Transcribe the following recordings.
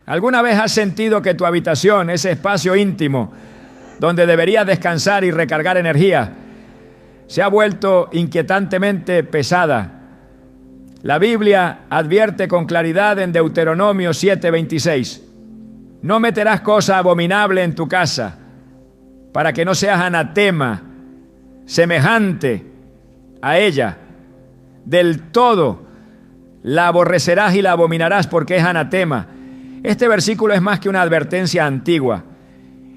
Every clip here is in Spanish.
¿Alguna vez has sentido que tu habitación, ese espacio íntimo, donde deberías descansar y recargar energía, se ha vuelto inquietantemente pesada? La Biblia advierte con claridad en Deuteronomio 7:26: no meterás cosa abominable en tu casa, para que no seas anatema, semejante a ella. Del todo la aborrecerás y la abominarás, porque es anatema. Este versículo es más que una advertencia antigua.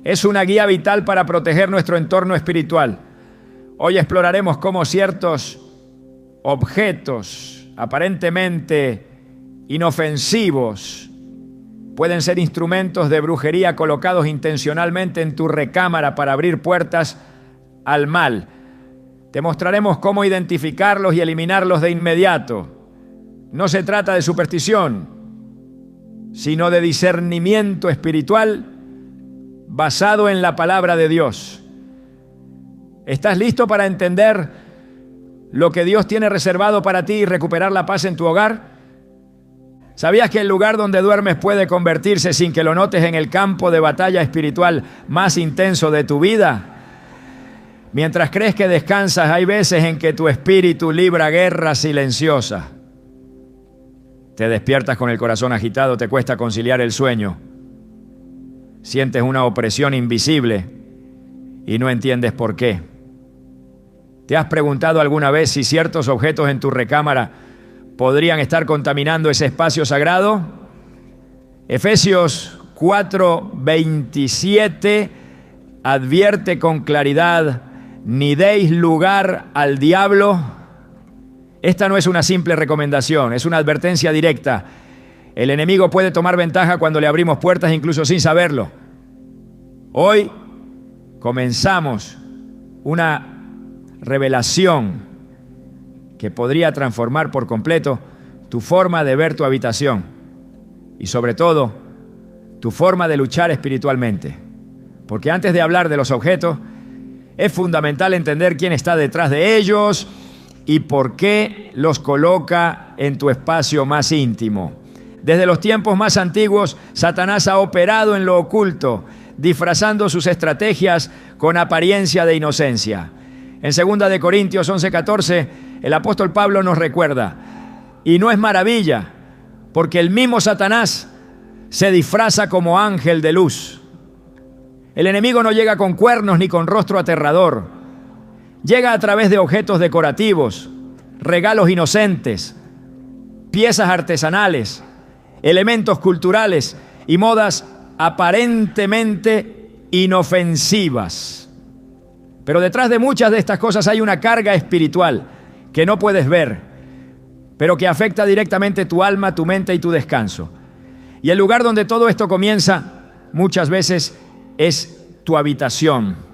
Es una guía vital para proteger nuestro entorno espiritual. Hoy exploraremos cómo ciertos objetos aparentemente inofensivos pueden ser instrumentos de brujería colocados intencionalmente en tu recámara para abrir puertas al mal. Te mostraremos cómo identificarlos y eliminarlos de inmediato. No se trata de superstición, sino de discernimiento espiritual basado en la palabra de Dios. ¿Estás listo para entender lo que Dios tiene reservado para ti y recuperar la paz en tu hogar? ¿Sabías que el lugar donde duermes puede convertirse, sin que lo notes, en el campo de batalla espiritual más intenso de tu vida? Mientras crees que descansas, hay veces en que tu espíritu libra guerra silenciosa. Te despiertas con el corazón agitado, te cuesta conciliar el sueño. Sientes una opresión invisible y no entiendes por qué. ¿Te has preguntado alguna vez si ciertos objetos en tu recámara podrían estar contaminando ese espacio sagrado? Efesios 4:27 advierte con claridad: ni deis lugar al diablo. Esta no es una simple recomendación, es una advertencia directa. El enemigo puede tomar ventaja cuando le abrimos puertas, incluso sin saberlo. Hoy comenzamos una revelación que podría transformar por completo tu forma de ver tu habitación y, sobre todo, tu forma de luchar espiritualmente. Porque antes de hablar de los objetos, es fundamental entender quién está detrás de ellos y por qué los coloca en tu espacio más íntimo. Desde los tiempos más antiguos, Satanás ha operado en lo oculto, disfrazando sus estrategias con apariencia de inocencia. En 2 Corintios 11:14, el apóstol Pablo nos recuerda: y no es maravilla, porque el mismo Satanás se disfraza como ángel de luz. El enemigo no llega con cuernos ni con rostro aterrador. Llega a través de objetos decorativos, regalos inocentes, piezas artesanales, elementos culturales y modas aparentemente inofensivas. Pero detrás de muchas de estas cosas hay una carga espiritual que no puedes ver, pero que afecta directamente tu alma, tu mente y tu descanso. Y el lugar donde todo esto comienza muchas veces es tu habitación.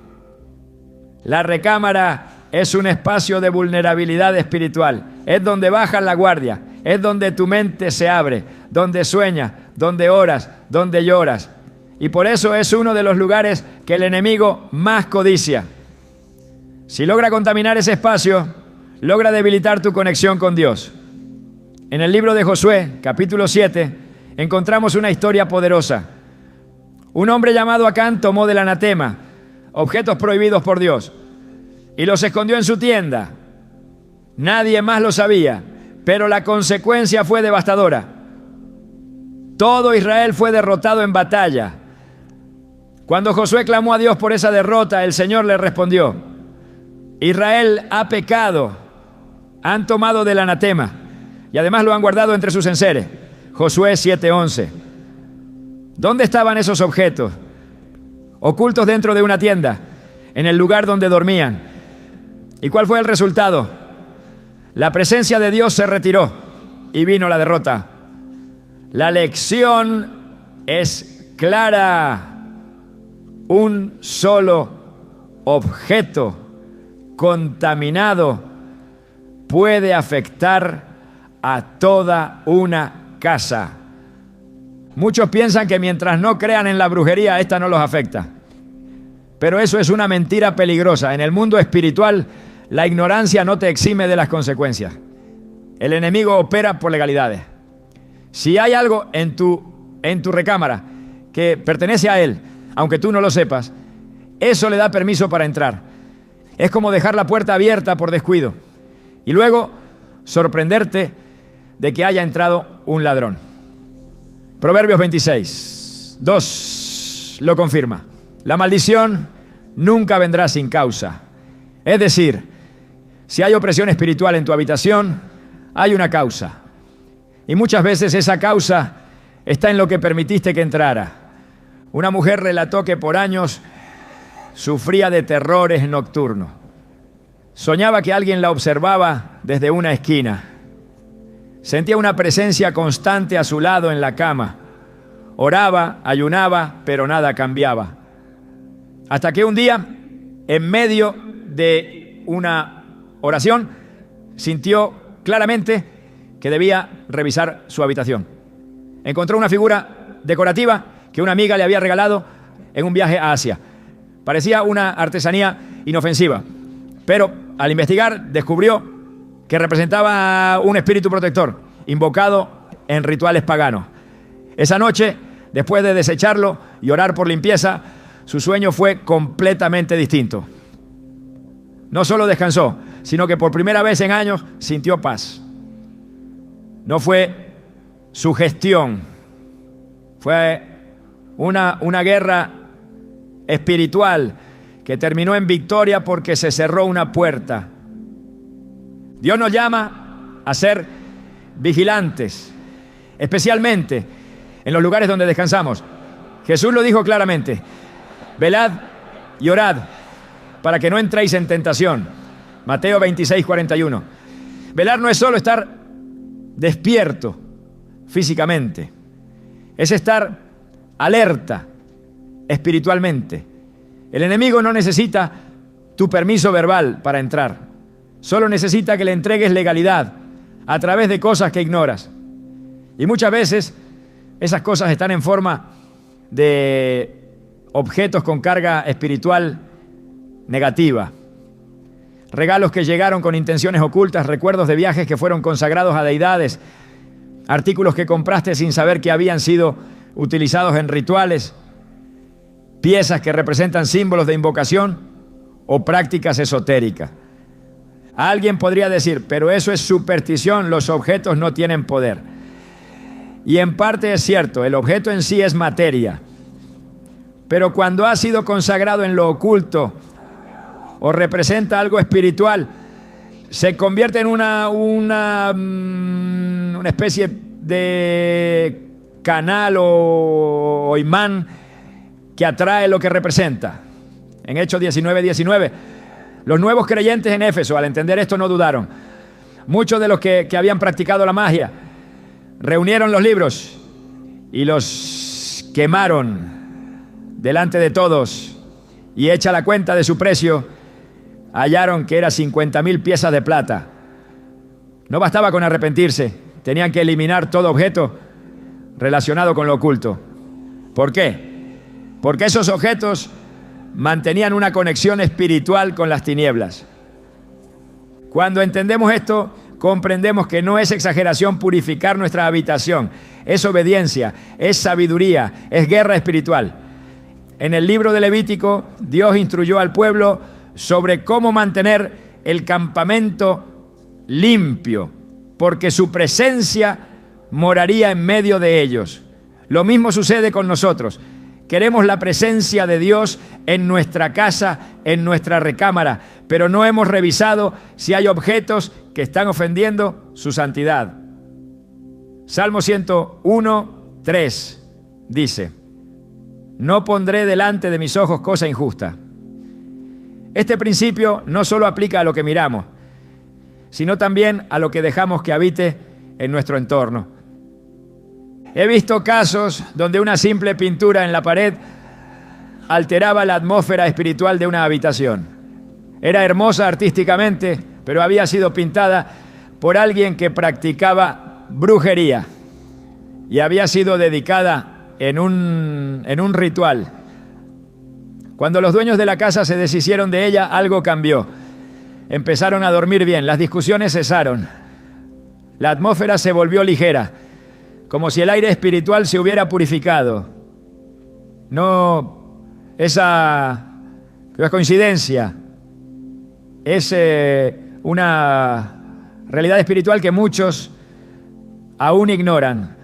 La recámara es un espacio de vulnerabilidad espiritual. Es donde bajas la guardia, es donde tu mente se abre, donde sueñas, donde oras, donde lloras. Y por eso es uno de los lugares que el enemigo más codicia. Si logra contaminar ese espacio, logra debilitar tu conexión con Dios. En el libro de Josué, capítulo 7, encontramos una historia poderosa. Un hombre llamado Acán tomó del anatema objetos prohibidos por Dios y los escondió en su tienda. Nadie más lo sabía, pero la consecuencia fue devastadora. Todo Israel fue derrotado en batalla. Cuando Josué clamó a Dios por esa derrota, el Señor le respondió: Israel ha pecado, han tomado del anatema y además lo han guardado entre sus enseres. Josué 7:11. ¿Dónde estaban esos objetos? Ocultos dentro de una tienda, en el lugar donde dormían. ¿Y cuál fue el resultado? La presencia de Dios se retiró y vino la derrota. La lección es clara. Un solo objeto contaminado puede afectar a toda una casa. Muchos piensan que mientras no crean en la brujería, esta no los afecta. Pero eso es una mentira peligrosa. En el mundo espiritual, la ignorancia no te exime de las consecuencias. El enemigo opera por legalidades. Si hay algo en tu en tu recámara que pertenece a él, aunque tú no lo sepas, eso le da permiso para entrar. Es como dejar la puerta abierta por descuido y luego sorprenderte de que haya entrado un ladrón. Proverbios 26, 2 lo confirma. La maldición nunca vendrá sin causa. Es decir, si hay opresión espiritual en tu habitación, hay una causa. Y muchas veces esa causa está en lo que permitiste que entrara. Una mujer relató que por años sufría de terrores nocturnos. Soñaba que alguien la observaba desde una esquina. Sentía una presencia constante a su lado en la cama. Oraba, ayunaba, pero nada cambiaba. Hasta que un día, en medio de una oración, sintió claramente que debía revisar su habitación. Encontró una figura decorativa que una amiga le había regalado en un viaje a Asia. Parecía una artesanía inofensiva, pero al investigar descubrió que representaba un espíritu protector invocado en rituales paganos. Esa noche, después de desecharlo y orar por limpieza, su sueño fue completamente distinto. No solo descansó, sino que por primera vez en años sintió paz. No fue sugestión, fue una guerra espiritual que terminó en victoria porque se cerró una puerta. Dios nos llama a ser vigilantes, especialmente en los lugares donde descansamos. Jesús lo dijo claramente: velad y orad para que no entréis en tentación. Mateo 26, 41. Velar no es solo estar despierto físicamente, es estar alerta espiritualmente. El enemigo no necesita tu permiso verbal para entrar, solo necesita que le entregues legalidad a través de cosas que ignoras. Y muchas veces esas cosas están en forma de objetos con carga espiritual negativa. Regalos que llegaron con intenciones ocultas, recuerdos de viajes que fueron consagrados a deidades, artículos que compraste sin saber que habían sido utilizados en rituales, piezas que representan símbolos de invocación o prácticas esotéricas. Alguien podría decir, pero eso es superstición, los objetos no tienen poder. Y en parte es cierto, el objeto en sí es materia. Pero cuando ha sido consagrado en lo oculto o representa algo espiritual, se convierte en una especie de canal o imán que atrae lo que representa. En Hechos 19:19, los nuevos creyentes en Éfeso, al entender esto, no dudaron. Muchos de los que habían practicado la magia reunieron los libros y los quemaron delante de todos, y hecha la cuenta de su precio, hallaron que era 50,000 piezas de plata. No bastaba con arrepentirse, tenían que eliminar todo objeto relacionado con lo oculto. ¿Por qué? Porque esos objetos mantenían una conexión espiritual con las tinieblas. Cuando entendemos esto, comprendemos que no es exageración purificar nuestra habitación, es obediencia, es sabiduría, es guerra espiritual. En el libro de Levítico, Dios instruyó al pueblo sobre cómo mantener el campamento limpio, porque su presencia moraría en medio de ellos. Lo mismo sucede con nosotros. Queremos la presencia de Dios en nuestra casa, en nuestra recámara, pero no hemos revisado si hay objetos que están ofendiendo su santidad. Salmo 101, 3 dice: no pondré delante de mis ojos cosa injusta. Este principio no solo aplica a lo que miramos, sino también a lo que dejamos que habite en nuestro entorno. He visto casos donde una simple pintura en la pared alteraba la atmósfera espiritual de una habitación. Era hermosa artísticamente, pero había sido pintada por alguien que practicaba brujería y había sido dedicada en un ritual. Cuando los dueños de la casa se deshicieron de ella, algo cambió. Empezaron a dormir bien, las discusiones cesaron, la atmósfera se volvió ligera. como si el aire espiritual se hubiera purificado. No, esa no es coincidencia, es una realidad espiritual que muchos aún ignoran.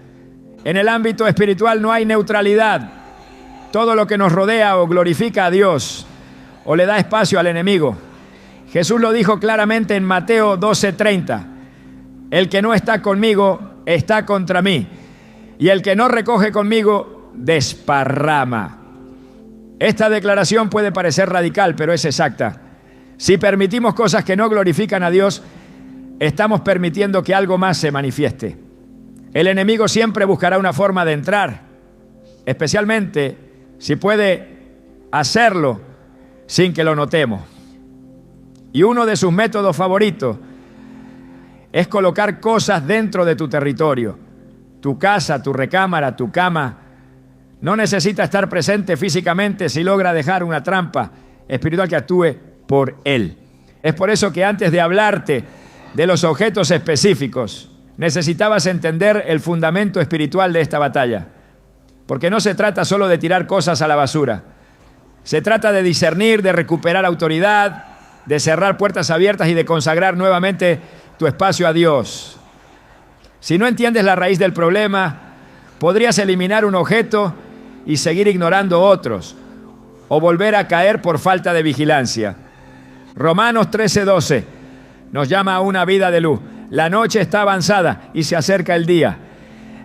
En el ámbito espiritual no hay neutralidad. Todo lo que nos rodea o glorifica a Dios o le da espacio al enemigo. Jesús lo dijo claramente en Mateo 12:30. El que no está conmigo está contra mí, y el que no recoge conmigo desparrama. Esta declaración puede parecer radical, pero es exacta. Si permitimos cosas que no glorifican a Dios, estamos permitiendo que algo más se manifieste. El enemigo siempre buscará una forma de entrar, especialmente si puede hacerlo sin que lo notemos. Y uno de sus métodos favoritos es colocar cosas dentro de tu territorio. Tu casa, tu recámara, tu cama. No necesita estar presente físicamente si logra dejar una trampa espiritual que actúe por él. Es por eso que antes de hablarte de los objetos específicos, necesitabas entender el fundamento espiritual de esta batalla. Porque no se trata solo de tirar cosas a la basura. Se trata de discernir, de recuperar autoridad, de cerrar puertas abiertas y de consagrar nuevamente tu espacio a Dios. Si no entiendes la raíz del problema, podrías eliminar un objeto y seguir ignorando otros, o volver a caer por falta de vigilancia. Romanos 13:12 nos llama a una vida de luz. La noche está avanzada y se acerca el día.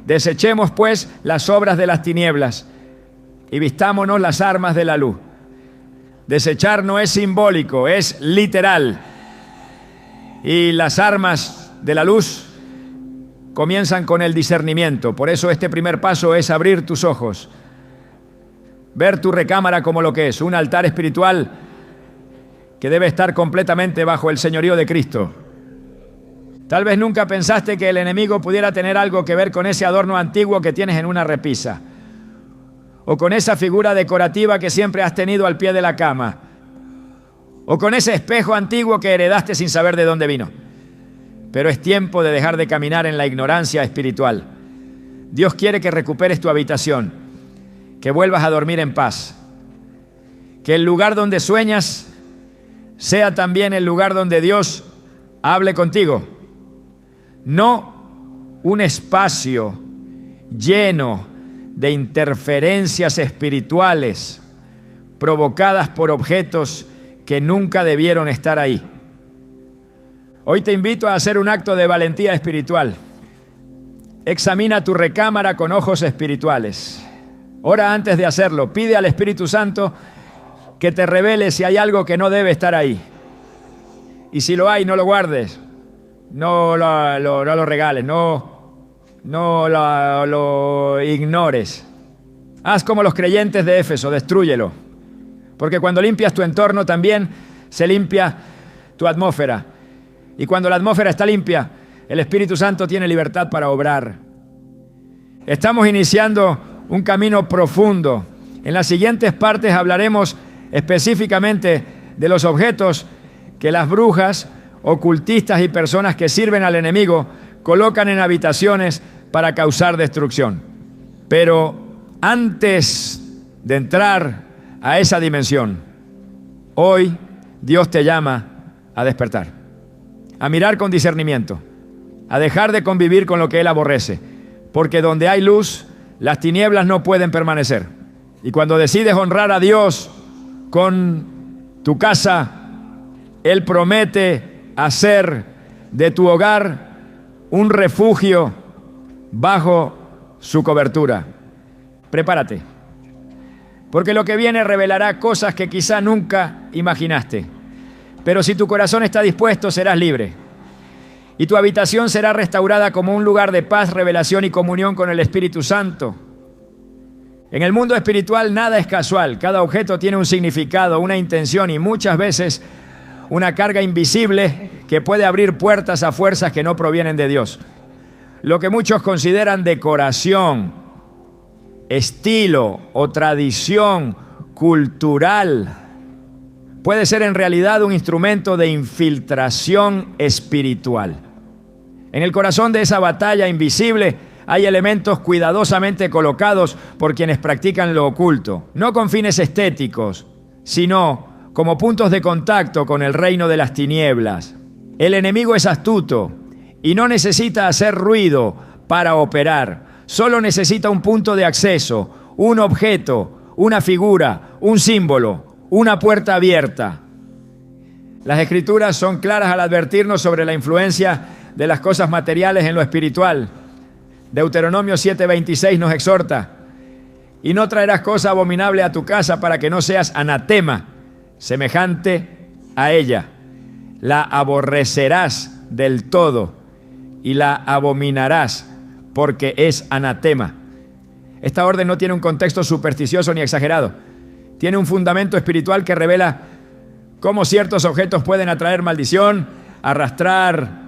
Desechemos pues las obras de las tinieblas y vistámonos las armas de la luz. Desechar no es simbólico, es literal. Y las armas de la luz comienzan con el discernimiento. Por eso este primer paso es abrir tus ojos. Ver tu recámara como lo que es, un altar espiritual que debe estar completamente bajo el señorío de Cristo. Tal vez nunca pensaste que el enemigo pudiera tener algo que ver con ese adorno antiguo que tienes en una repisa, o con esa figura decorativa que siempre has tenido al pie de la cama, o con ese espejo antiguo que heredaste sin saber de dónde vino. Pero es tiempo de dejar de caminar en la ignorancia espiritual. Dios quiere que recuperes tu habitación, que vuelvas a dormir en paz, que el lugar donde sueñas sea también el lugar donde Dios hable contigo. No un espacio lleno de interferencias espirituales provocadas por objetos que nunca debieron estar ahí. Hoy te invito a hacer un acto de valentía espiritual. Examina tu recámara con ojos espirituales. Ora antes de hacerlo. Pide al Espíritu Santo que te revele si hay algo que no debe estar ahí. Y si lo hay, no lo guardes. No lo regales. No lo ignores. Haz como los creyentes de Éfeso. Destrúyelo. Porque cuando limpias tu entorno también se limpia tu atmósfera. Y cuando la atmósfera está limpia, el Espíritu Santo tiene libertad para obrar. Estamos iniciando un camino profundo. En las siguientes partes hablaremos específicamente de los objetos que las brujas, ocultistas y personas que sirven al enemigo colocan en habitaciones para causar destrucción. Pero antes de entrar a esa dimensión, hoy Dios te llama a despertar, a mirar con discernimiento, a dejar de convivir con lo que Él aborrece, porque donde hay luz, las tinieblas no pueden permanecer. Y cuando decides honrar a Dios con tu casa, Él promete hacer de tu hogar un refugio bajo su cobertura. Prepárate, porque lo que viene revelará cosas que quizá nunca imaginaste. Pero si tu corazón está dispuesto, serás libre. Y tu habitación será restaurada como un lugar de paz, revelación y comunión con el Espíritu Santo. En el mundo espiritual nada es casual. Cada objeto tiene un significado, una intención y muchas veces una carga invisible que puede abrir puertas a fuerzas que no provienen de Dios. Lo que muchos consideran decoración, estilo o tradición cultural puede ser en realidad un instrumento de infiltración espiritual. En el corazón de esa batalla invisible hay elementos cuidadosamente colocados por quienes practican lo oculto, no con fines estéticos, sino como puntos de contacto con el reino de las tinieblas. El enemigo es astuto y no necesita hacer ruido para operar. Solo necesita un punto de acceso, un objeto, una figura, un símbolo, una puerta abierta. Las Escrituras son claras al advertirnos sobre la influencia de las cosas materiales en lo espiritual. Deuteronomio 7:26 nos exhorta: y no traerás cosa abominable a tu casa para que no seas anatema, semejante a ella. La aborrecerás del todo y la abominarás porque es anatema. Esta orden no tiene un contexto supersticioso ni exagerado. Tiene un fundamento espiritual que revela cómo ciertos objetos pueden atraer maldición, arrastrar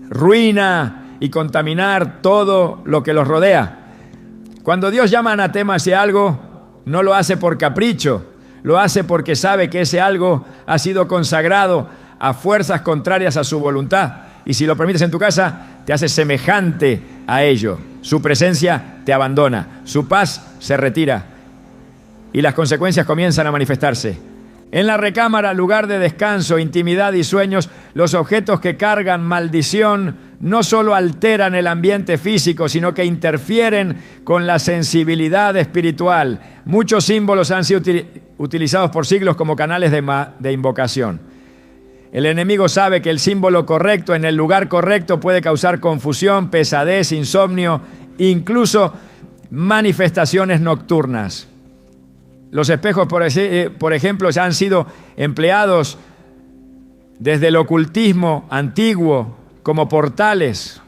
ruina y contaminar todo lo que los rodea. Cuando Dios llama anatema hacia algo, no lo hace por capricho, lo hace porque sabe que ese algo ha sido consagrado a fuerzas contrarias a su voluntad. Y si lo permites en tu casa, te hace semejante a ello. Su presencia te abandona, su paz se retira y las consecuencias comienzan a manifestarse. En la recámara, lugar de descanso, intimidad y sueños, los objetos que cargan maldición no solo alteran el ambiente físico, sino que interfieren con la sensibilidad espiritual. Muchos símbolos han sido utilizados por siglos como canales de invocación. El enemigo sabe que el símbolo correcto en el lugar correcto puede causar confusión, pesadez, insomnio, incluso manifestaciones nocturnas. Los espejos, por ejemplo, ya han sido empleados desde el ocultismo antiguo como portales.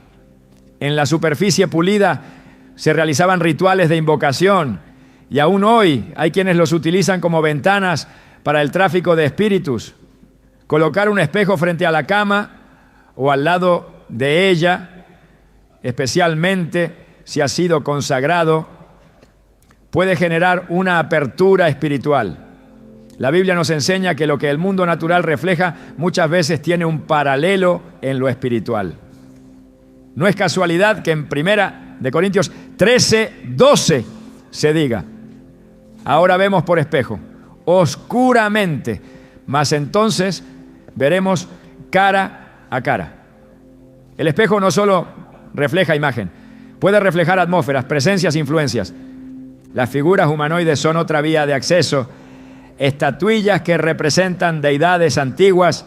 En la superficie pulida se realizaban rituales de invocación y aún hoy hay quienes los utilizan como ventanas para el tráfico de espíritus. Colocar un espejo frente a la cama o al lado de ella, especialmente si ha sido consagrado, puede generar una apertura espiritual. La Biblia nos enseña que lo que el mundo natural refleja muchas veces tiene un paralelo en lo espiritual. No es casualidad que en 1 Corintios 13:12 se diga: ahora vemos por espejo, oscuramente, mas entonces veremos cara a cara. El espejo no solo refleja imagen, puede reflejar atmósferas, presencias, influencias. Las figuras humanoides son otra vía de acceso. Estatuillas que representan deidades antiguas,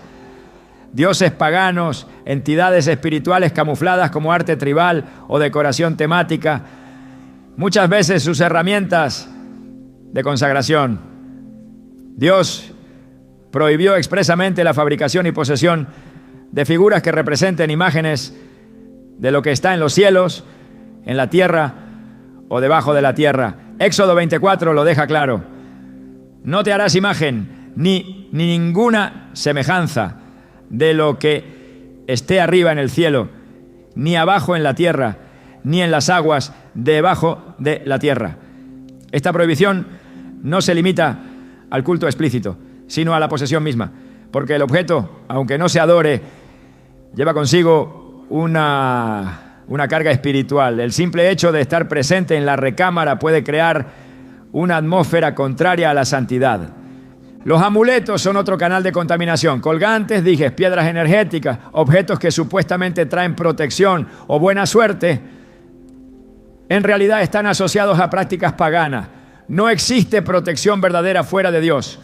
dioses paganos, entidades espirituales camufladas como arte tribal o decoración temática. Muchas veces sus herramientas de consagración. Dios prohibió expresamente la fabricación y posesión de figuras que representen imágenes de lo que está en los cielos, en la tierra o debajo de la tierra. Éxodo 24 lo deja claro: no te harás imagen ni ninguna semejanza de lo que esté arriba en el cielo, ni abajo en la tierra, ni en las aguas debajo de la tierra. Esta prohibición no se limita al culto explícito, sino a la posesión misma, porque el objeto, aunque no se adore, lleva consigo una carga espiritual. El simple hecho de estar presente en la recámara puede crear una atmósfera contraria a la santidad. Los amuletos son otro canal de contaminación. Colgantes, dijes, piedras energéticas, objetos que supuestamente traen protección o buena suerte, en realidad están asociados a prácticas paganas. No existe protección verdadera fuera de Dios.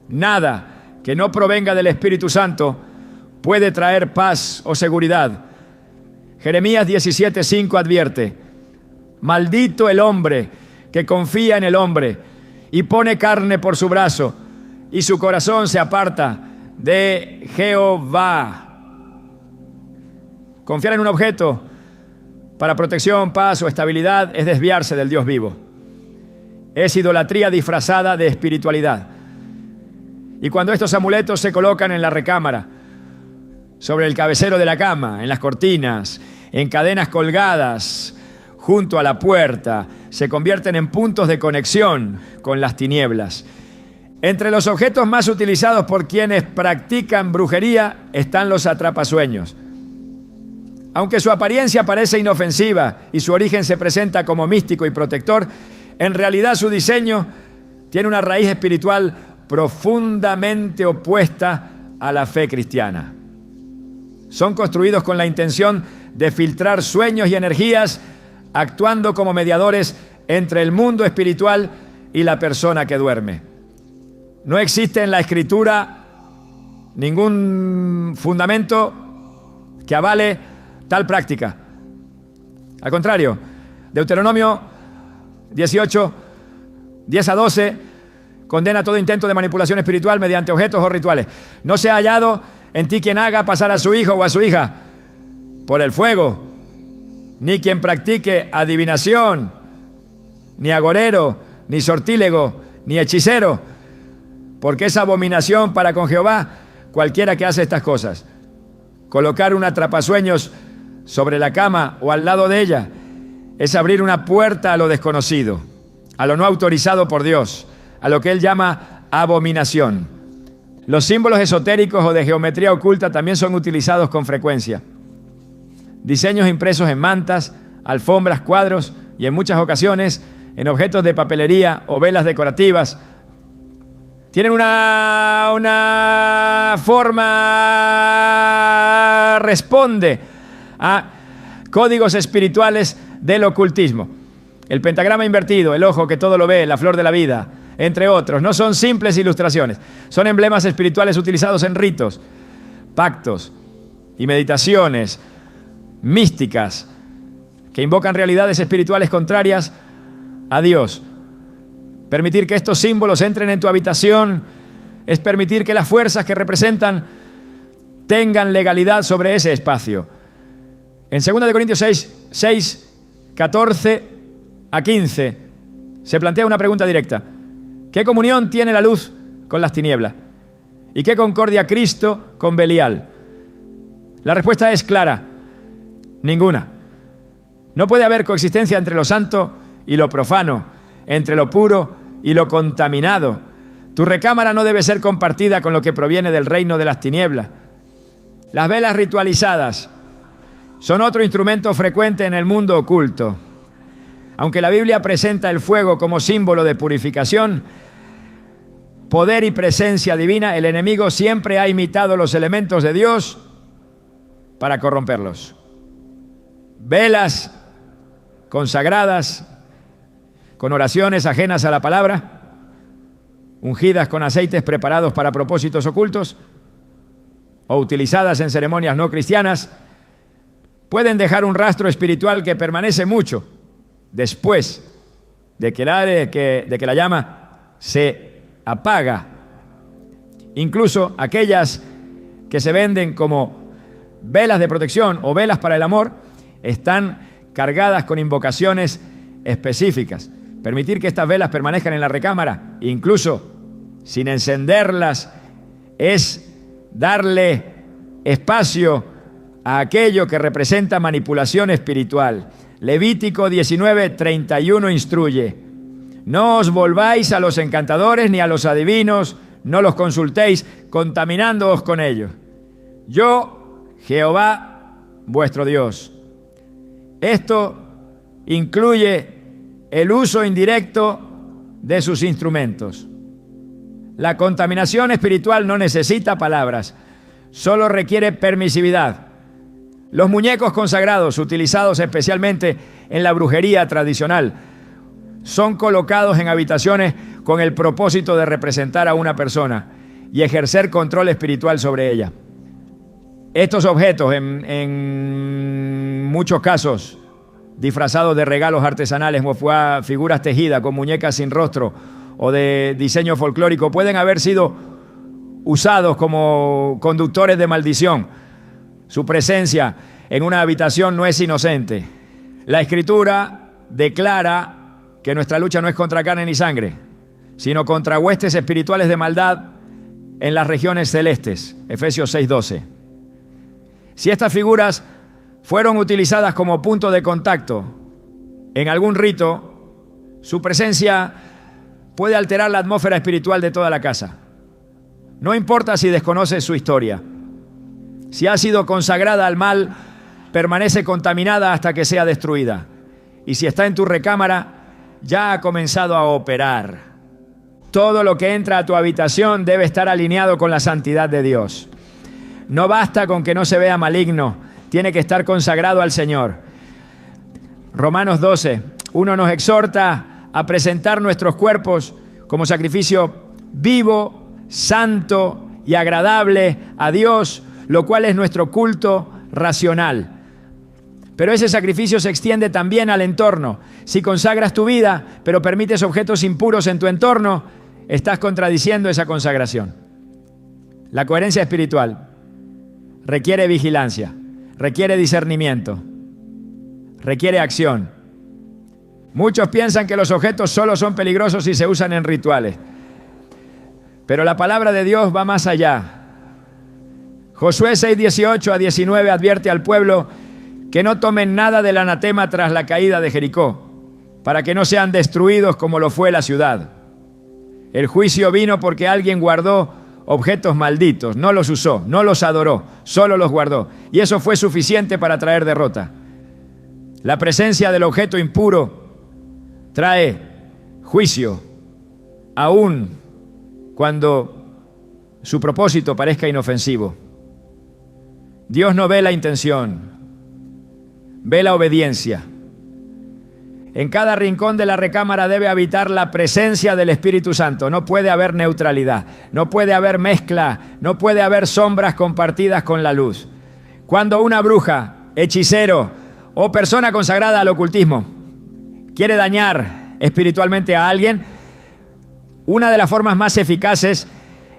Nada que no provenga del Espíritu Santo puede traer paz o seguridad. Jeremías 17:5 advierte: maldito el hombre que confía en el hombre y pone carne por su brazo, y su corazón se aparta de Jehová. Confiar en un objeto para protección, paz o estabilidad es desviarse del Dios vivo. Es idolatría disfrazada de espiritualidad. Y cuando estos amuletos se colocan en la recámara, sobre el cabecero de la cama, en las cortinas, en cadenas colgadas, junto a la puerta, se convierten en puntos de conexión con las tinieblas. Entre los objetos más utilizados por quienes practican brujería están los atrapasueños. Aunque su apariencia parece inofensiva y su origen se presenta como místico y protector, en realidad su diseño tiene una raíz espiritual profundamente opuesta a la fe cristiana. Son construidos con la intención de filtrar sueños y energías, actuando como mediadores entre el mundo espiritual y la persona que duerme. No existe en la Escritura ningún fundamento que avale tal práctica. Al contrario, Deuteronomio 18, 10 a 12, condena todo intento de manipulación espiritual mediante objetos o rituales. No se ha hallado en ti quien haga pasar a su hijo o a su hija por el fuego, ni quien practique adivinación, ni agorero, ni sortílego, ni hechicero, porque es abominación para con Jehová cualquiera que hace estas cosas. Colocar un atrapasueños sobre la cama o al lado de ella es abrir una puerta a lo desconocido, a lo no autorizado por Dios, a lo que Él llama abominación. Los símbolos esotéricos o de geometría oculta también son utilizados con frecuencia. Diseños impresos en mantas, alfombras, cuadros y en muchas ocasiones en objetos de papelería o velas decorativas tienen una forma, responde a códigos espirituales del ocultismo. El pentagrama invertido, el ojo que todo lo ve, la flor de la vida, entre otros, no son simples ilustraciones, son emblemas espirituales utilizados en ritos, pactos y meditaciones místicas que invocan realidades espirituales contrarias a Dios. Permitir que estos símbolos entren en tu habitación es permitir que las fuerzas que representan tengan legalidad sobre ese espacio. En 2 Corintios 6, 14 a 15 se plantea una pregunta directa. ¿Qué comunión tiene la luz con las tinieblas? ¿Y qué concordia Cristo con Belial? La respuesta es clara: ninguna. No puede haber coexistencia entre lo santo y lo profano, entre lo puro y lo contaminado. Tu recámara no debe ser compartida con lo que proviene del reino de las tinieblas. Las velas ritualizadas son otro instrumento frecuente en el mundo oculto. Aunque la Biblia presenta el fuego como símbolo de purificación, poder y presencia divina, el enemigo siempre ha imitado los elementos de Dios para corromperlos. Velas consagradas con oraciones ajenas a la palabra, ungidas con aceites preparados para propósitos ocultos o utilizadas en ceremonias no cristianas, pueden dejar un rastro espiritual que permanece mucho después de que la llama se apaga. Incluso aquellas que se venden como velas de protección o velas para el amor están cargadas con invocaciones específicas. Permitir que estas velas permanezcan en la recámara, incluso sin encenderlas, es darle espacio a aquello que representa manipulación espiritual. Levítico 19:31 instruye: no os volváis a los encantadores ni a los adivinos, no los consultéis, contaminándoos con ellos. Yo, Jehová, vuestro Dios. Esto incluye el uso indirecto de sus instrumentos. La contaminación espiritual no necesita palabras, solo requiere permisividad. Los muñecos consagrados, utilizados especialmente en la brujería tradicional, son colocados en habitaciones con el propósito de representar a una persona y ejercer control espiritual sobre ella. Estos objetos, en muchos casos, disfrazados de regalos artesanales o figuras tejidas con muñecas sin rostro o de diseño folclórico, pueden haber sido usados como conductores de maldición. Su presencia en una habitación no es inocente. La Escritura declara que nuestra lucha no es contra carne ni sangre, sino contra huestes espirituales de maldad en las regiones celestes. Efesios 6:12. Si estas figuras fueron utilizadas como punto de contacto en algún rito, su presencia puede alterar la atmósfera espiritual de toda la casa. No importa si desconoces su historia. Si ha sido consagrada al mal, permanece contaminada hasta que sea destruida. Y si está en tu recámara, ya ha comenzado a operar. Todo lo que entra a tu habitación debe estar alineado con la santidad de Dios. No basta con que no se vea maligno, tiene que estar consagrado al Señor. Romanos 12, 1 nos exhorta a presentar nuestros cuerpos como sacrificio vivo, santo y agradable a Dios, lo cual es nuestro culto racional. Pero ese sacrificio se extiende también al entorno. Si consagras tu vida, pero permites objetos impuros en tu entorno, estás contradiciendo esa consagración. La coherencia espiritual requiere vigilancia, requiere discernimiento, requiere acción. Muchos piensan que los objetos solo son peligrosos si se usan en rituales. Pero la palabra de Dios va más allá. Josué 6:18 a 19 advierte al pueblo que no tomen nada del anatema tras la caída de Jericó, para que no sean destruidos como lo fue la ciudad. El juicio vino porque alguien guardó objetos malditos, no los usó, no los adoró, solo los guardó. Y eso fue suficiente para traer derrota. La presencia del objeto impuro trae juicio, aun cuando su propósito parezca inofensivo. Dios no ve la intención, ve la obediencia. En cada rincón de la recámara debe habitar la presencia del Espíritu Santo. No puede haber neutralidad, no puede haber mezcla, no puede haber sombras compartidas con la luz. Cuando una bruja, hechicero o persona consagrada al ocultismo quiere dañar espiritualmente a alguien, una de las formas más eficaces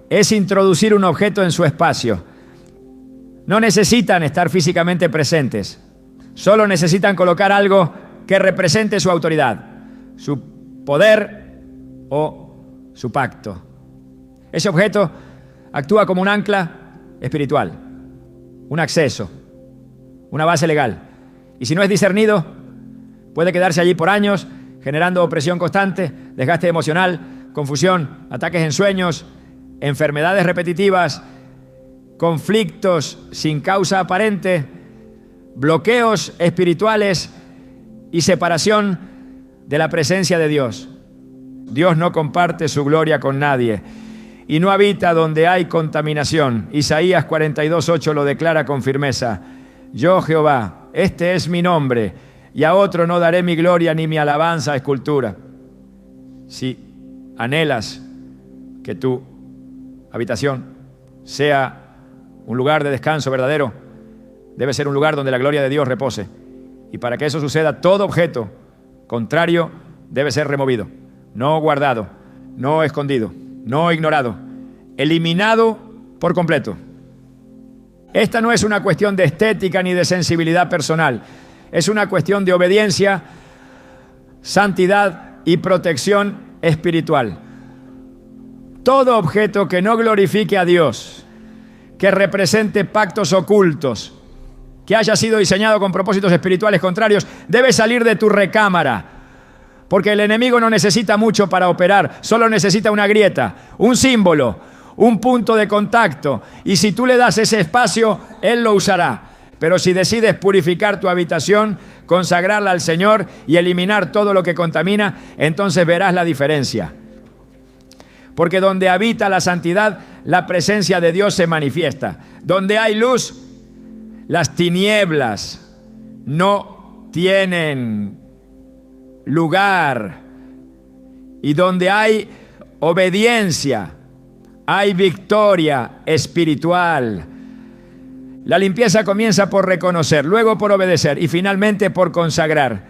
es introducir un objeto en su espacio. No necesitan estar físicamente presentes, solo necesitan colocar algo que represente su autoridad, su poder o su pacto. Ese objeto actúa como un ancla espiritual, un acceso, una base legal. Y si no es discernido, puede quedarse allí por años, generando opresión constante, desgaste emocional, confusión, ataques en sueños, enfermedades repetitivas, conflictos sin causa aparente, bloqueos espirituales y separación de la presencia de Dios. Dios no comparte su gloria con nadie y no habita donde hay contaminación. Isaías 42:8 lo declara con firmeza. Yo, Jehová, este es mi nombre, y a otro no daré mi gloria ni mi alabanza a escultura. Si anhelas que tu habitación sea un lugar de descanso verdadero, debe ser un lugar donde la gloria de Dios repose. Y para que eso suceda, todo objeto contrario debe ser removido, no guardado, no escondido, no ignorado, eliminado por completo. Esta no es una cuestión de estética ni de sensibilidad personal, es una cuestión de obediencia, santidad y protección espiritual. Todo objeto que no glorifique a Dios, que represente pactos ocultos, que haya sido diseñado con propósitos espirituales contrarios, debe salir de tu recámara, porque el enemigo no necesita mucho para operar, solo necesita una grieta, un símbolo, un punto de contacto, y si tú le das ese espacio, él lo usará. Pero si decides purificar tu habitación, consagrarla al Señor y eliminar todo lo que contamina, entonces verás la diferencia. Porque donde habita la santidad, la presencia de Dios se manifiesta. Donde hay luz, las tinieblas no tienen lugar. Y donde hay obediencia, hay victoria espiritual. La limpieza comienza por reconocer, luego por obedecer y finalmente por consagrar.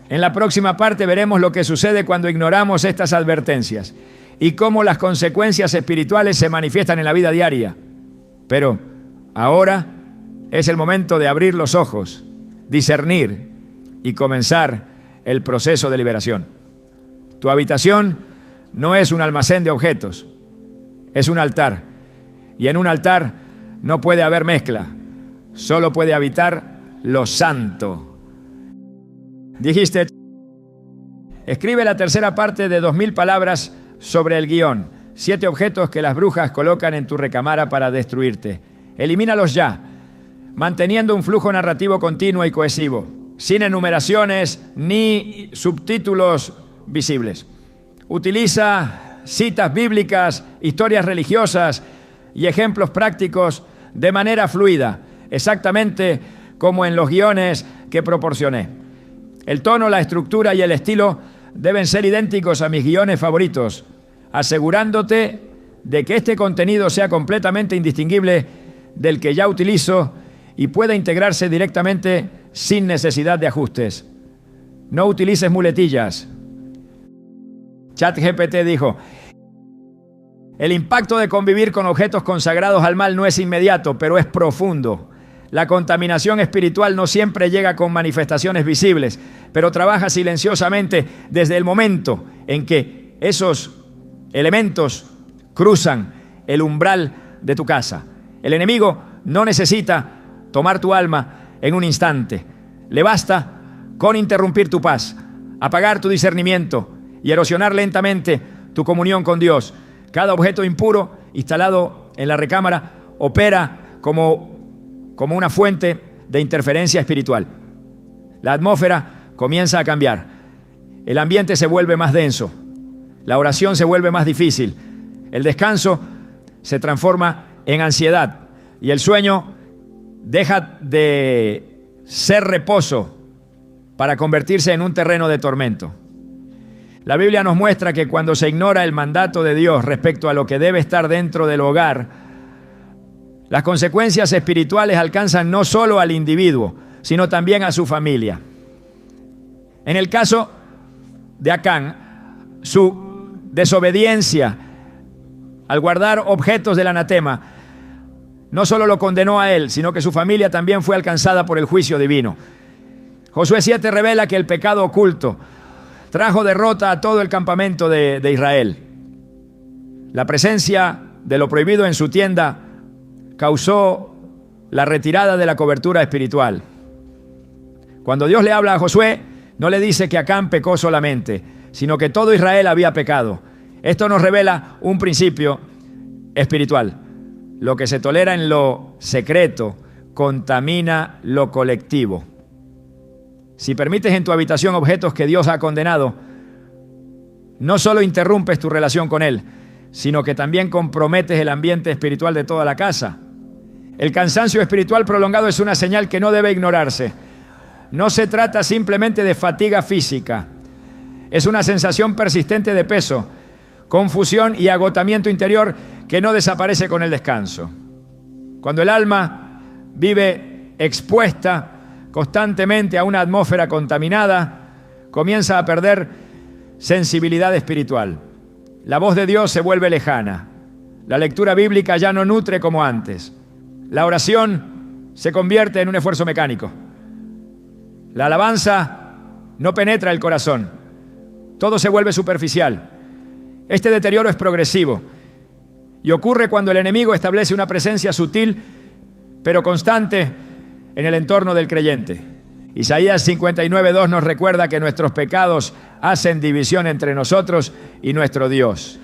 En la próxima parte veremos lo que sucede cuando ignoramos estas advertencias y cómo las consecuencias espirituales se manifiestan en la vida diaria. Pero ahora es el momento de abrir los ojos, discernir y comenzar el proceso de liberación. Tu habitación no es un almacén de objetos, es un altar. Y en un altar no puede haber mezcla, solo puede habitar lo santo. Dijiste, escribe la tercera parte de 2000 palabras sobre el guión. 7 objetos que las brujas colocan en tu recámara para destruirte. Elimínalos ya. manteniendo un flujo narrativo continuo y cohesivo, sin enumeraciones ni subtítulos visibles. Utiliza citas bíblicas, historias religiosas y ejemplos prácticos de manera fluida, exactamente como en los guiones que proporcioné. El tono, la estructura y el estilo deben ser idénticos a mis guiones favoritos, asegurándote de que este contenido sea completamente indistinguible del que ya utilizo y pueda integrarse directamente sin necesidad de ajustes. No utilices muletillas. ChatGPT dijo: el impacto de convivir con objetos consagrados al mal no es inmediato, pero es profundo. La contaminación espiritual no siempre llega con manifestaciones visibles, pero trabaja silenciosamente desde el momento en que esos elementos cruzan el umbral de tu casa. El enemigo no necesita tomar tu alma en un instante. Le basta con interrumpir tu paz, apagar tu discernimiento y erosionar lentamente tu comunión con Dios. Cada objeto impuro instalado en la recámara opera como una fuente de interferencia espiritual. La atmósfera comienza a cambiar. El ambiente se vuelve más denso. La oración se vuelve más difícil. El descanso se transforma en ansiedad y el sueño deja de ser reposo para convertirse en un terreno de tormento. La Biblia nos muestra que cuando se ignora el mandato de Dios respecto a lo que debe estar dentro del hogar, las consecuencias espirituales alcanzan no solo al individuo, sino también a su familia. En el caso de Acán, su desobediencia al guardar objetos del anatema no solo lo condenó a él, sino que su familia también fue alcanzada por el juicio divino. Josué 7 revela que el pecado oculto trajo derrota a todo el campamento de Israel. La presencia de lo prohibido en su tienda causó la retirada de la cobertura espiritual. Cuando Dios le habla a Josué, no le dice que Acán pecó solamente, sino que todo Israel había pecado. Esto nos revela un principio espiritual. Lo que se tolera en lo secreto contamina lo colectivo. Si permites en tu habitación objetos que Dios ha condenado, no solo interrumpes tu relación con Él, sino que también comprometes el ambiente espiritual de toda la casa. El cansancio espiritual prolongado es una señal que no debe ignorarse. No se trata simplemente de fatiga física. Es una sensación persistente de peso, confusión y agotamiento interior que no desaparece con el descanso. Cuando el alma vive expuesta constantemente a una atmósfera contaminada, comienza a perder sensibilidad espiritual. La voz de Dios se vuelve lejana. La lectura bíblica ya no nutre como antes. La oración se convierte en un esfuerzo mecánico. La alabanza no penetra el corazón. Todo se vuelve superficial. Este deterioro es progresivo y ocurre cuando el enemigo establece una presencia sutil pero constante en el entorno del creyente. Isaías 59:2 nos recuerda que nuestros pecados hacen división entre nosotros y nuestro Dios.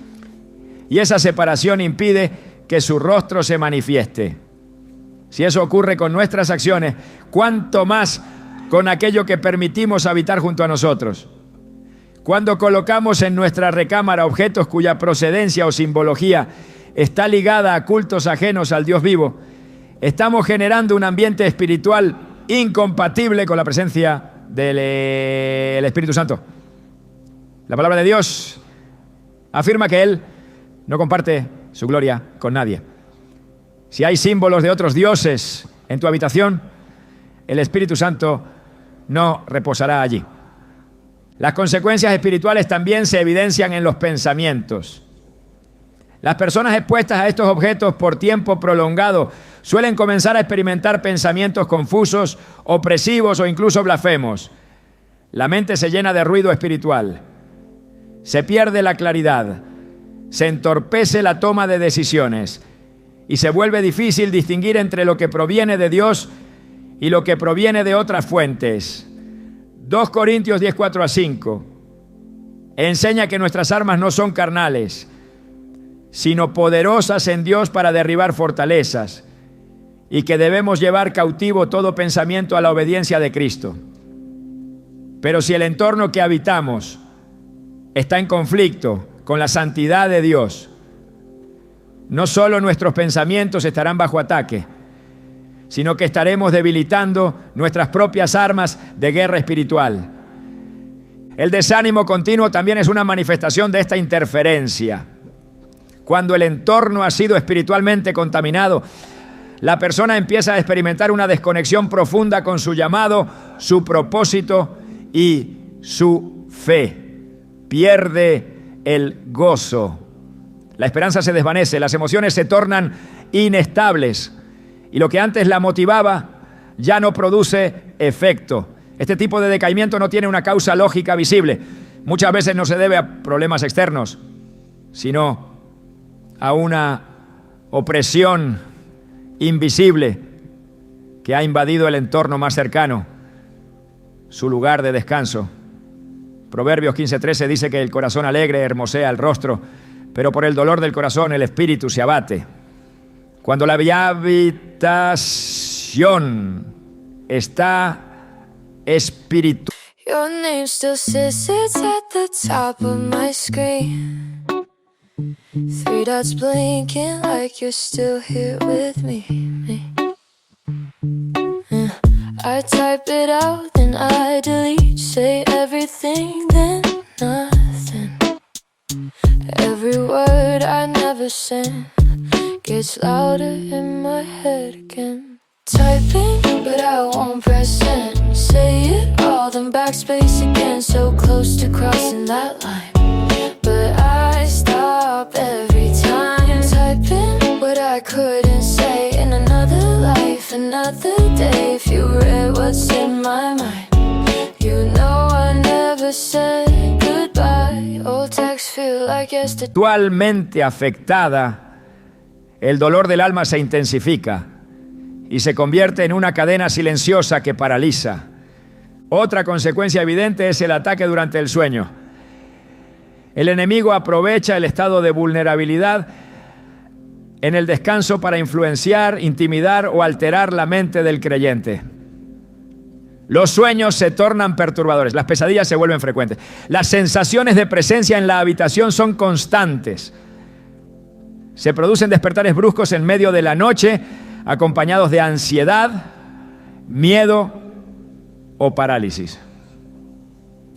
Y esa separación impide que su rostro se manifieste. Si eso ocurre con nuestras acciones, ¿cuánto más con aquello que permitimos habitar junto a nosotros? Cuando colocamos en nuestra recámara objetos cuya procedencia o simbología está ligada a cultos ajenos al Dios vivo, estamos generando un ambiente espiritual incompatible con la presencia del Espíritu Santo. La palabra de Dios afirma que Él no comparte su gloria con nadie. Si hay símbolos de otros dioses en tu habitación, el Espíritu Santo no reposará allí. Las consecuencias espirituales también se evidencian en los pensamientos. Las personas expuestas a estos objetos por tiempo prolongado suelen comenzar a experimentar pensamientos confusos, opresivos o incluso blasfemos. La mente se llena de ruido espiritual. Se pierde la claridad. Se entorpece la toma de decisiones. Y se vuelve difícil distinguir entre lo que proviene de Dios y lo que proviene de otras fuentes. 2 Corintios 10:4-5 enseña que nuestras armas no son carnales, sino poderosas en Dios para derribar fortalezas. y que debemos llevar cautivo todo pensamiento a la obediencia de Cristo. Pero si el entorno que habitamos está en conflicto con la santidad de Dios, no solo nuestros pensamientos estarán bajo ataque, sino que estaremos debilitando nuestras propias armas de guerra espiritual. El desánimo continuo también es una manifestación de esta interferencia. Cuando el entorno ha sido espiritualmente contaminado, la persona empieza a experimentar una desconexión profunda con su llamado, su propósito y su fe. Pierde el gozo. La esperanza se desvanece, las emociones se tornan inestables y lo que antes la motivaba ya no produce efecto. Este tipo de decaimiento no tiene una causa lógica visible. Muchas veces no se debe a problemas externos, sino a una opresión invisible que ha invadido el entorno más cercano, su lugar de descanso. Proverbios 15:13 dice que el corazón alegre hermosea el rostro, pero por el dolor del corazón el espíritu se abate. Cuando la habitación está espiritual, Your name still sits at the top of my screen. 3 dots blinking like you're still here with me. I type it out, then I delete. Say everything, then nothing. Every word I never sent gets louder in my head again. Typing, but I won't press send. Say it all, then backspace again. So close to crossing that line, but I stop every time. Typing what I couldn't say in another life, another day. If you read what's in my mind, you know I never said goodbye. Old texts feel like yesterday. Actualmente afectada, el dolor del alma se intensifica y se convierte en una cadena silenciosa que paraliza. Otra consecuencia evidente es el ataque durante el sueño. El enemigo aprovecha el estado de vulnerabilidad en el descanso para influenciar, intimidar o alterar la mente del creyente. Los sueños se tornan perturbadores, las pesadillas se vuelven frecuentes. Las sensaciones de presencia en la habitación son constantes. Se producen despertares bruscos en medio de la noche, acompañados de ansiedad, miedo o parálisis.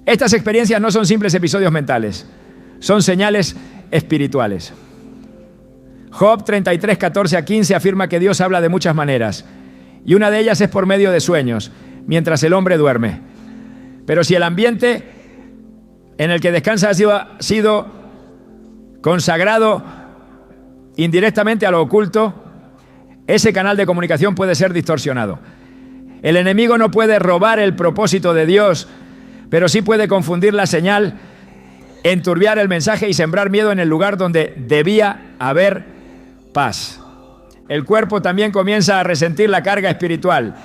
Estas experiencias no son simples episodios mentales, son señales espirituales. Job 33, 14 a 15 afirma que Dios habla de muchas maneras, y una de ellas es por medio de sueños, mientras el hombre duerme. Pero si el ambiente en el que descansa ha sido consagrado indirectamente a lo oculto, ese canal de comunicación puede ser distorsionado. El enemigo no puede robar el propósito de Dios, pero sí puede confundir la señal, enturbiar el mensaje y sembrar miedo en el lugar donde debía haber paz. El cuerpo también comienza a resentir la carga espiritual.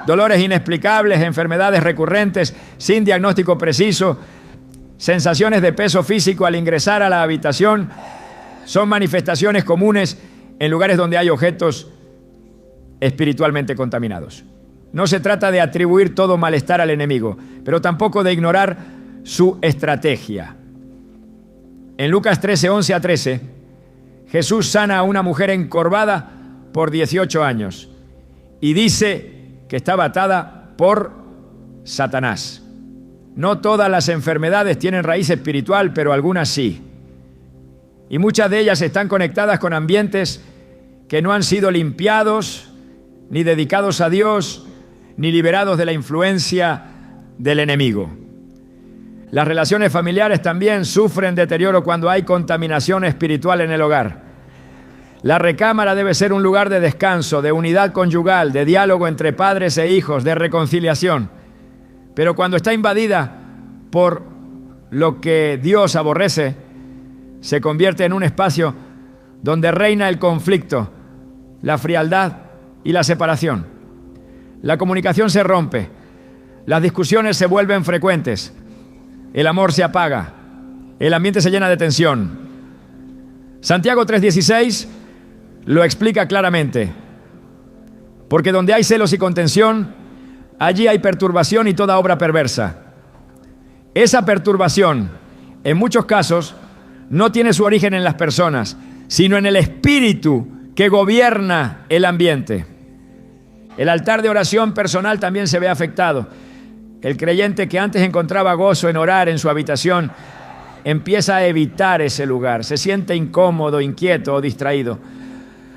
Dolores inexplicables, enfermedades recurrentes, sin diagnóstico preciso, sensaciones de peso físico al ingresar a la habitación, son manifestaciones comunes en lugares donde hay objetos espiritualmente contaminados. No se trata de atribuir todo malestar al enemigo, pero tampoco de ignorar su estrategia. En Lucas 13, 11 a 13, Jesús sana a una mujer encorvada por 18 años y dice que estaba atada por Satanás. No todas las enfermedades tienen raíz espiritual, pero algunas sí. Y muchas de ellas están conectadas con ambientes que no han sido limpiados, ni dedicados a Dios, ni liberados de la influencia del enemigo. Las relaciones familiares también sufren deterioro cuando hay contaminación espiritual en el hogar. La recámara debe ser un lugar de descanso, de unidad conyugal, de diálogo entre padres e hijos, de reconciliación. Pero cuando está invadida por lo que Dios aborrece, se convierte en un espacio donde reina el conflicto, la frialdad y la separación. La comunicación se rompe, las discusiones se vuelven frecuentes, el amor se apaga, el ambiente se llena de tensión. Santiago 3:16 lo explica claramente. Porque donde hay celos y contención, allí hay perturbación y toda obra perversa. Esa perturbación, en muchos casos, no tiene su origen en las personas, sino en el espíritu que gobierna el ambiente. El altar de oración personal también se ve afectado. El creyente que antes encontraba gozo en orar en su habitación, empieza a evitar ese lugar, se siente incómodo, inquieto o distraído.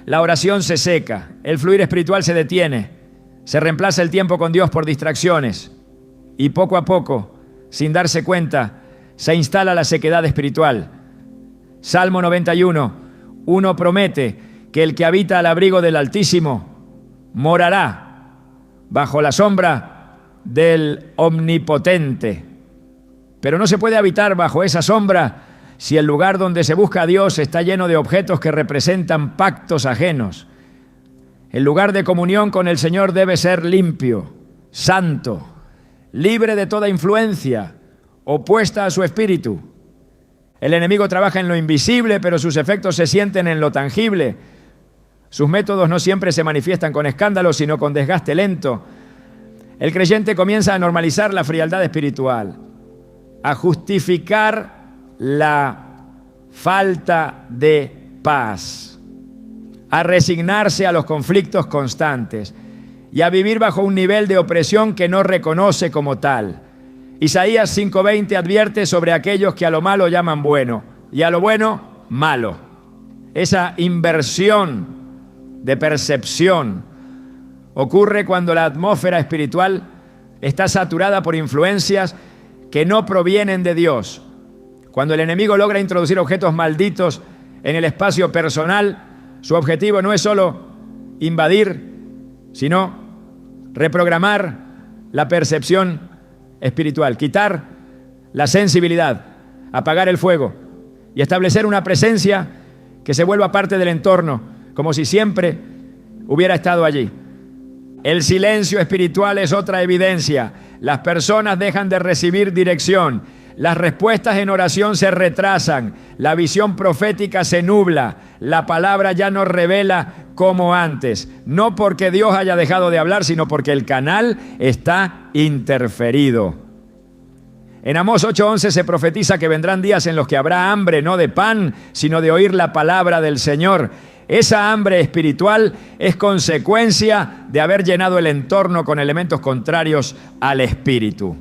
La oración se seca, el fluir espiritual se detiene, se reemplaza el tiempo con Dios por distracciones y poco a poco, sin darse cuenta, se instala la sequedad espiritual. Salmo 91, 1 promete que el que habita al abrigo del Altísimo morará bajo la sombra del Omnipotente. Pero no se puede habitar bajo esa sombra si el lugar donde se busca a Dios está lleno de objetos que representan pactos ajenos. El lugar de comunión con el Señor debe ser limpio, santo, libre de toda influencia opuesta a su espíritu. El enemigo trabaja en lo invisible, pero sus efectos se sienten en lo tangible. Sus métodos no siempre se manifiestan con escándalo, sino con desgaste lento. El creyente comienza a normalizar la frialdad espiritual, a justificar la falta de paz, a resignarse a los conflictos constantes y a vivir bajo un nivel de opresión que no reconoce como tal. Isaías 5:20 advierte sobre aquellos que a lo malo llaman bueno y a lo bueno malo. Esa inversión de percepción ocurre cuando la atmósfera espiritual está saturada por influencias que no provienen de Dios. Cuando el enemigo logra introducir objetos malditos en el espacio personal, su objetivo no es solo invadir, sino reprogramar la percepción espiritual, quitar la sensibilidad, apagar el fuego y establecer una presencia que se vuelva parte del entorno, como si siempre hubiera estado allí. El silencio espiritual es otra evidencia. Las personas dejan de recibir dirección. Las respuestas en oración se retrasan. La visión profética se nubla. La palabra ya no revela como antes. No porque Dios haya dejado de hablar, sino porque el canal está interferido. En Amós 8:11 se profetiza que vendrán días en los que habrá hambre, no de pan, sino de oír la palabra del Señor. Esa hambre espiritual es consecuencia de haber llenado el entorno con elementos contrarios al espíritu.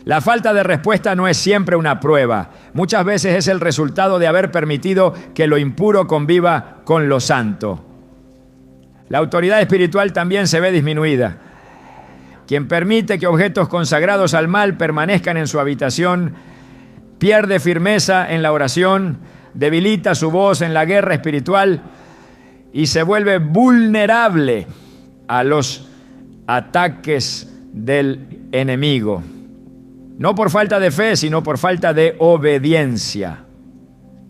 La falta de respuesta no es siempre una prueba. Muchas veces es el resultado de haber permitido que lo impuro conviva con lo santo. La autoridad espiritual también se ve disminuida. Quien permite que objetos consagrados al mal permanezcan en su habitación, pierde firmeza en la oración, debilita su voz en la guerra espiritual y se vuelve vulnerable a los ataques del enemigo. No por falta de fe, sino por falta de obediencia.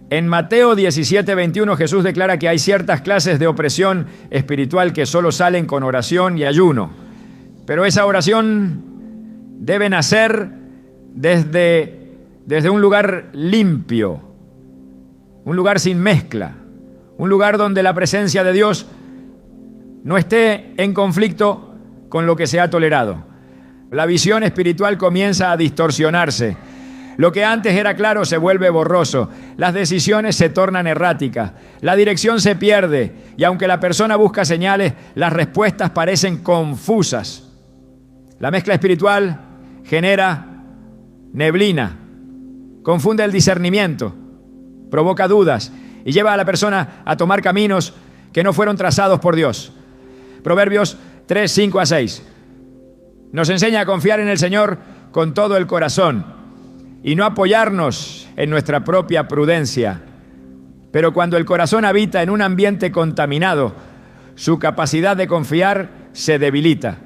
En Mateo 17:21 Jesús declara que hay ciertas clases de opresión espiritual que solo salen con oración y ayuno. Pero esa oración debe nacer desde un lugar limpio, un lugar sin mezcla, un lugar donde la presencia de Dios no esté en conflicto con lo que se ha tolerado. La visión espiritual comienza a distorsionarse. Lo que antes era claro se vuelve borroso. Las decisiones se tornan erráticas. La dirección se pierde. Y aunque la persona busca señales, las respuestas parecen confusas. La mezcla espiritual genera neblina, confunde el discernimiento, provoca dudas y lleva a la persona a tomar caminos que no fueron trazados por Dios. Proverbios 3:5-6 nos enseña a confiar en el Señor con todo el corazón y no apoyarnos en nuestra propia prudencia. Pero cuando el corazón habita en un ambiente contaminado, su capacidad de confiar se debilita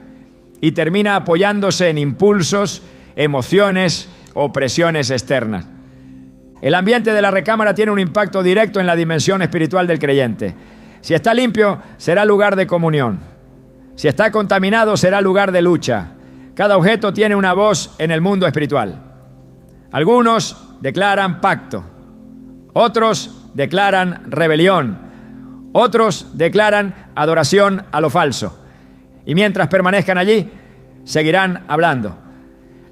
y termina apoyándose en impulsos, emociones o presiones externas. El ambiente de la recámara tiene un impacto directo en la dimensión espiritual del creyente. Si está limpio, será lugar de comunión. Si está contaminado, será lugar de lucha. Cada objeto tiene una voz en el mundo espiritual. Algunos declaran pacto, otros declaran rebelión, otros declaran adoración a lo falso. Y mientras permanezcan allí, seguirán hablando.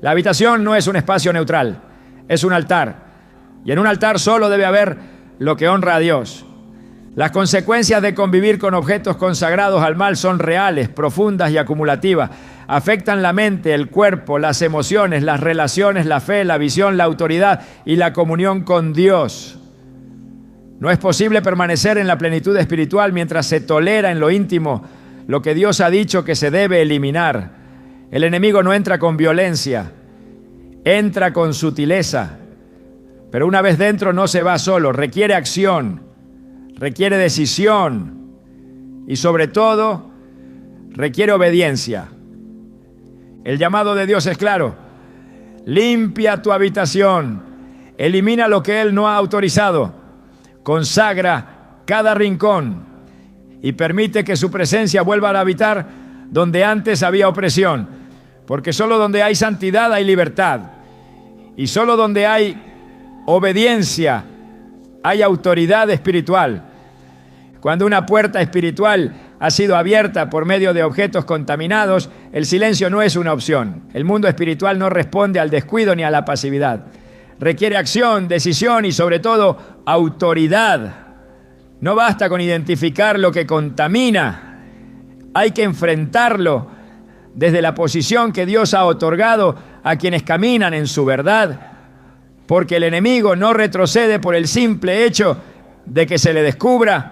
La habitación no es un espacio neutral, es un altar. Y en un altar solo debe haber lo que honra a Dios. Las consecuencias de convivir con objetos consagrados al mal son reales, profundas y acumulativas. Afectan la mente, el cuerpo, las emociones, las relaciones, la fe, la visión, la autoridad y la comunión con Dios. No es posible permanecer en la plenitud espiritual mientras se tolera en lo íntimo lo que Dios ha dicho que se debe eliminar. El enemigo no entra con violencia, entra con sutileza. Pero una vez dentro no se va solo, requiere acción, requiere decisión y sobre todo requiere obediencia. El llamado de Dios es claro: limpia tu habitación, elimina lo que Él no ha autorizado, consagra cada rincón y permite que su presencia vuelva a habitar donde antes había opresión, porque solo donde hay santidad hay libertad, y solo donde hay obediencia hay autoridad espiritual. Cuando una puerta espiritual ha sido abierta por medio de objetos contaminados, el silencio no es una opción. El mundo espiritual no responde al descuido ni a la pasividad. Requiere acción, decisión y sobre todo autoridad. No basta con identificar lo que contamina. Hay que enfrentarlo desde la posición que Dios ha otorgado a quienes caminan en su verdad, porque el enemigo no retrocede por el simple hecho de que se le descubra.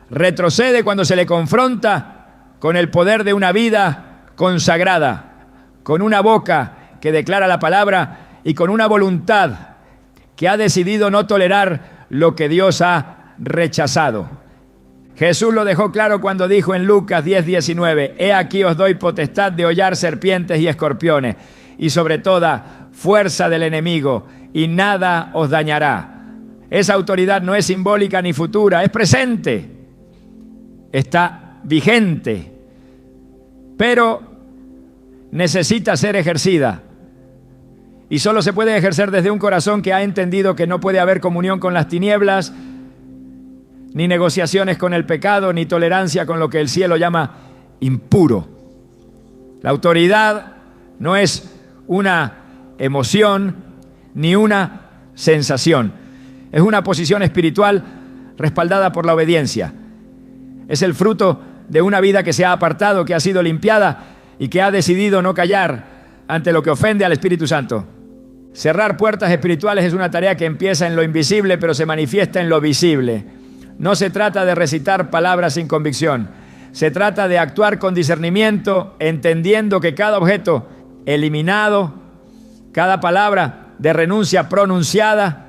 Retrocede cuando se le confronta con el poder de una vida consagrada, con una boca que declara la palabra y con una voluntad que ha decidido no tolerar lo que Dios ha rechazado. Jesús lo dejó claro cuando dijo en Lucas 10:19: He aquí os doy potestad de hollar serpientes y escorpiones, y sobre toda fuerza del enemigo, y nada os dañará. Esa autoridad no es simbólica ni futura, es presente. Está vigente, pero necesita ser ejercida. Y solo se puede ejercer desde un corazón que ha entendido que no puede haber comunión con las tinieblas, ni negociaciones con el pecado, ni tolerancia con lo que el cielo llama impuro. La autoridad no es una emoción ni una sensación. Es una posición espiritual respaldada por la obediencia. Es el fruto de una vida que se ha apartado, que ha sido limpiada y que ha decidido no callar ante lo que ofende al Espíritu Santo. Cerrar puertas espirituales es una tarea que empieza en lo invisible, pero se manifiesta en lo visible. No se trata de recitar palabras sin convicción. Se trata de actuar con discernimiento, entendiendo que cada objeto eliminado, cada palabra de renuncia pronunciada,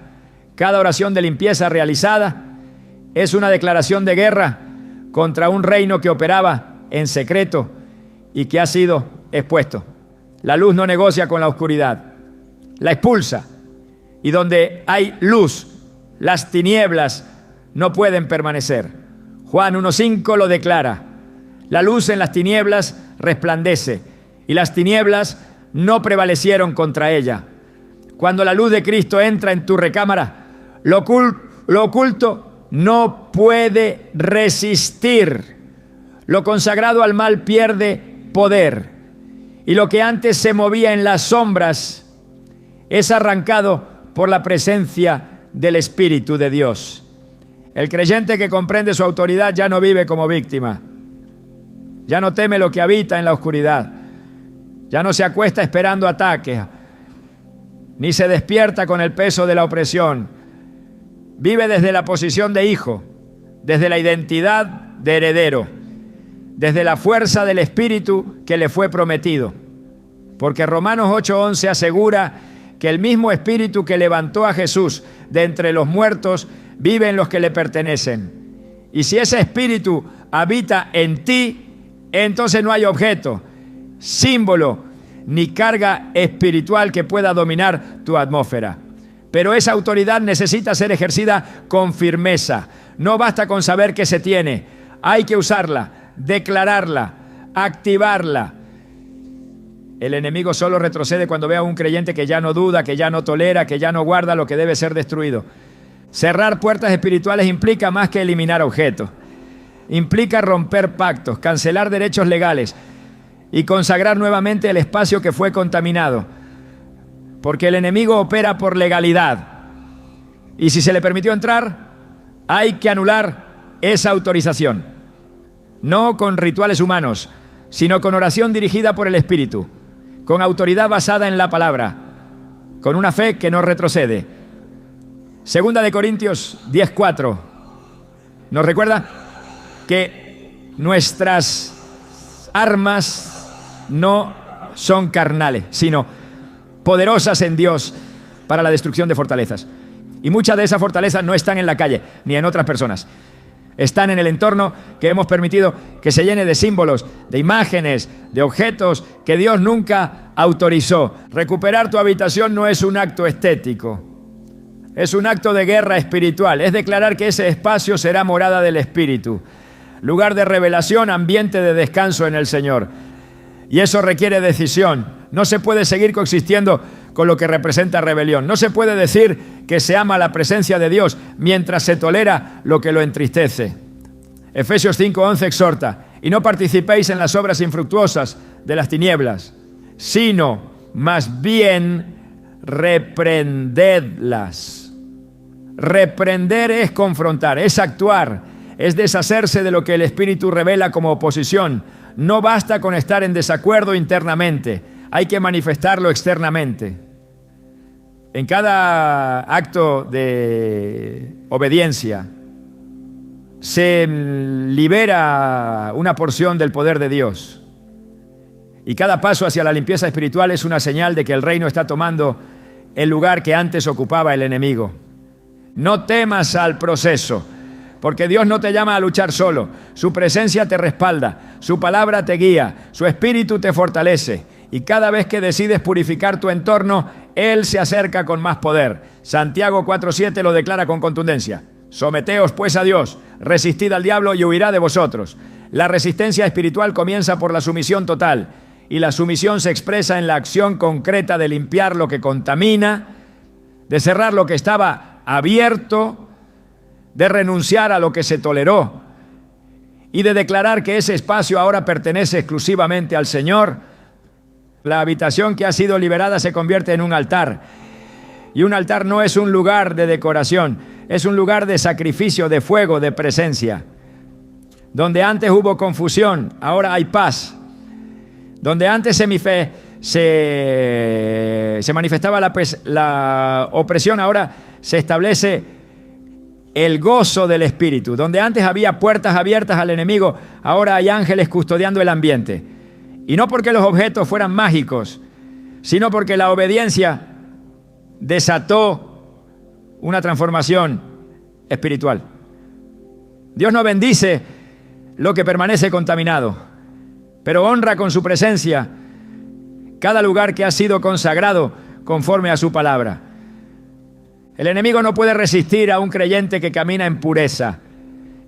cada oración de limpieza realizada, es una declaración de guerra contra un reino que operaba en secreto y que ha sido expuesto. La luz no negocia con la oscuridad, la expulsa. Y donde hay luz, las tinieblas no pueden permanecer. Juan 1:5 lo declara: la luz en las tinieblas resplandece, y las tinieblas no prevalecieron contra ella. Cuando la luz de Cristo entra en tu recámara, lo oculto no puede resistir. Lo consagrado al mal pierde poder, y lo que antes se movía en las sombras es arrancado por la presencia del Espíritu de Dios. El creyente que comprende su autoridad ya no vive como víctima, ya no teme lo que habita en la oscuridad, ya no se acuesta esperando ataques, ni se despierta con el peso de la opresión. Vive desde la posición de hijo, desde la identidad de heredero, desde la fuerza del Espíritu que le fue prometido. Porque Romanos 8:11 asegura que el mismo Espíritu que levantó a Jesús de entre los muertos vive en los que le pertenecen. Y si ese Espíritu habita en ti, entonces no hay objeto, símbolo ni carga espiritual que pueda dominar tu atmósfera. Pero esa autoridad necesita ser ejercida con firmeza. No basta con saber que se tiene. Hay que usarla, declararla, activarla. El enemigo solo retrocede cuando ve a un creyente que ya no duda, que ya no tolera, que ya no guarda lo que debe ser destruido. Cerrar puertas espirituales implica más que eliminar objetos. Implica romper pactos, cancelar derechos legales y consagrar nuevamente el espacio que fue contaminado, porque el enemigo opera por legalidad, y si se le permitió entrar, hay que anular esa autorización, no con rituales humanos, sino con oración dirigida por el Espíritu, con autoridad basada en la palabra, con una fe que no retrocede. Segunda de Corintios 10:4 nos recuerda que nuestras armas no son carnales, sino poderosas en Dios para la destrucción de fortalezas. Y muchas de esas fortalezas no están en la calle ni en otras personas. Están en el entorno que hemos permitido que se llene de símbolos, de imágenes, de objetos que Dios nunca autorizó. Recuperar tu habitación no es un acto estético, es un acto de guerra espiritual. Es declarar que ese espacio será morada del Espíritu, lugar de revelación, ambiente de descanso en el Señor. Y eso requiere decisión. No se puede seguir coexistiendo con lo que representa rebelión. No se puede decir que se ama la presencia de Dios mientras se tolera lo que lo entristece. Efesios 5:11 exhorta: y no participéis en las obras infructuosas de las tinieblas, sino más bien reprendedlas. Reprender es confrontar, es actuar, es deshacerse de lo que el Espíritu revela como oposición. No basta con estar en desacuerdo internamente, hay que manifestarlo externamente. En cada acto de obediencia se libera una porción del poder de Dios. Y cada paso hacia la limpieza espiritual es una señal de que el reino está tomando el lugar que antes ocupaba el enemigo. No temas al proceso, porque Dios no te llama a luchar solo. Su presencia te respalda, su palabra te guía, su espíritu te fortalece. Y cada vez que decides purificar tu entorno, Él se acerca con más poder. Santiago 4:7 lo declara con contundencia: someteos pues a Dios, resistid al diablo y huirá de vosotros. La resistencia espiritual comienza por la sumisión total, y la sumisión se expresa en la acción concreta de limpiar lo que contamina, de cerrar lo que estaba abierto, de renunciar a lo que se toleró y de declarar que ese espacio ahora pertenece exclusivamente al Señor. La habitación que ha sido liberada se convierte en un altar, y un altar no es un lugar de decoración, es un lugar de sacrificio, de fuego, de presencia. Donde antes hubo confusión, ahora hay paz. Donde antes se manifestaba la opresión, ahora se establece el gozo del Espíritu. Donde antes había puertas abiertas al enemigo, ahora hay ángeles custodiando el ambiente. Y no porque los objetos fueran mágicos, sino porque la obediencia desató una transformación espiritual. Dios no bendice lo que permanece contaminado, pero honra con su presencia cada lugar que ha sido consagrado conforme a su palabra. El enemigo no puede resistir a un creyente que camina en pureza,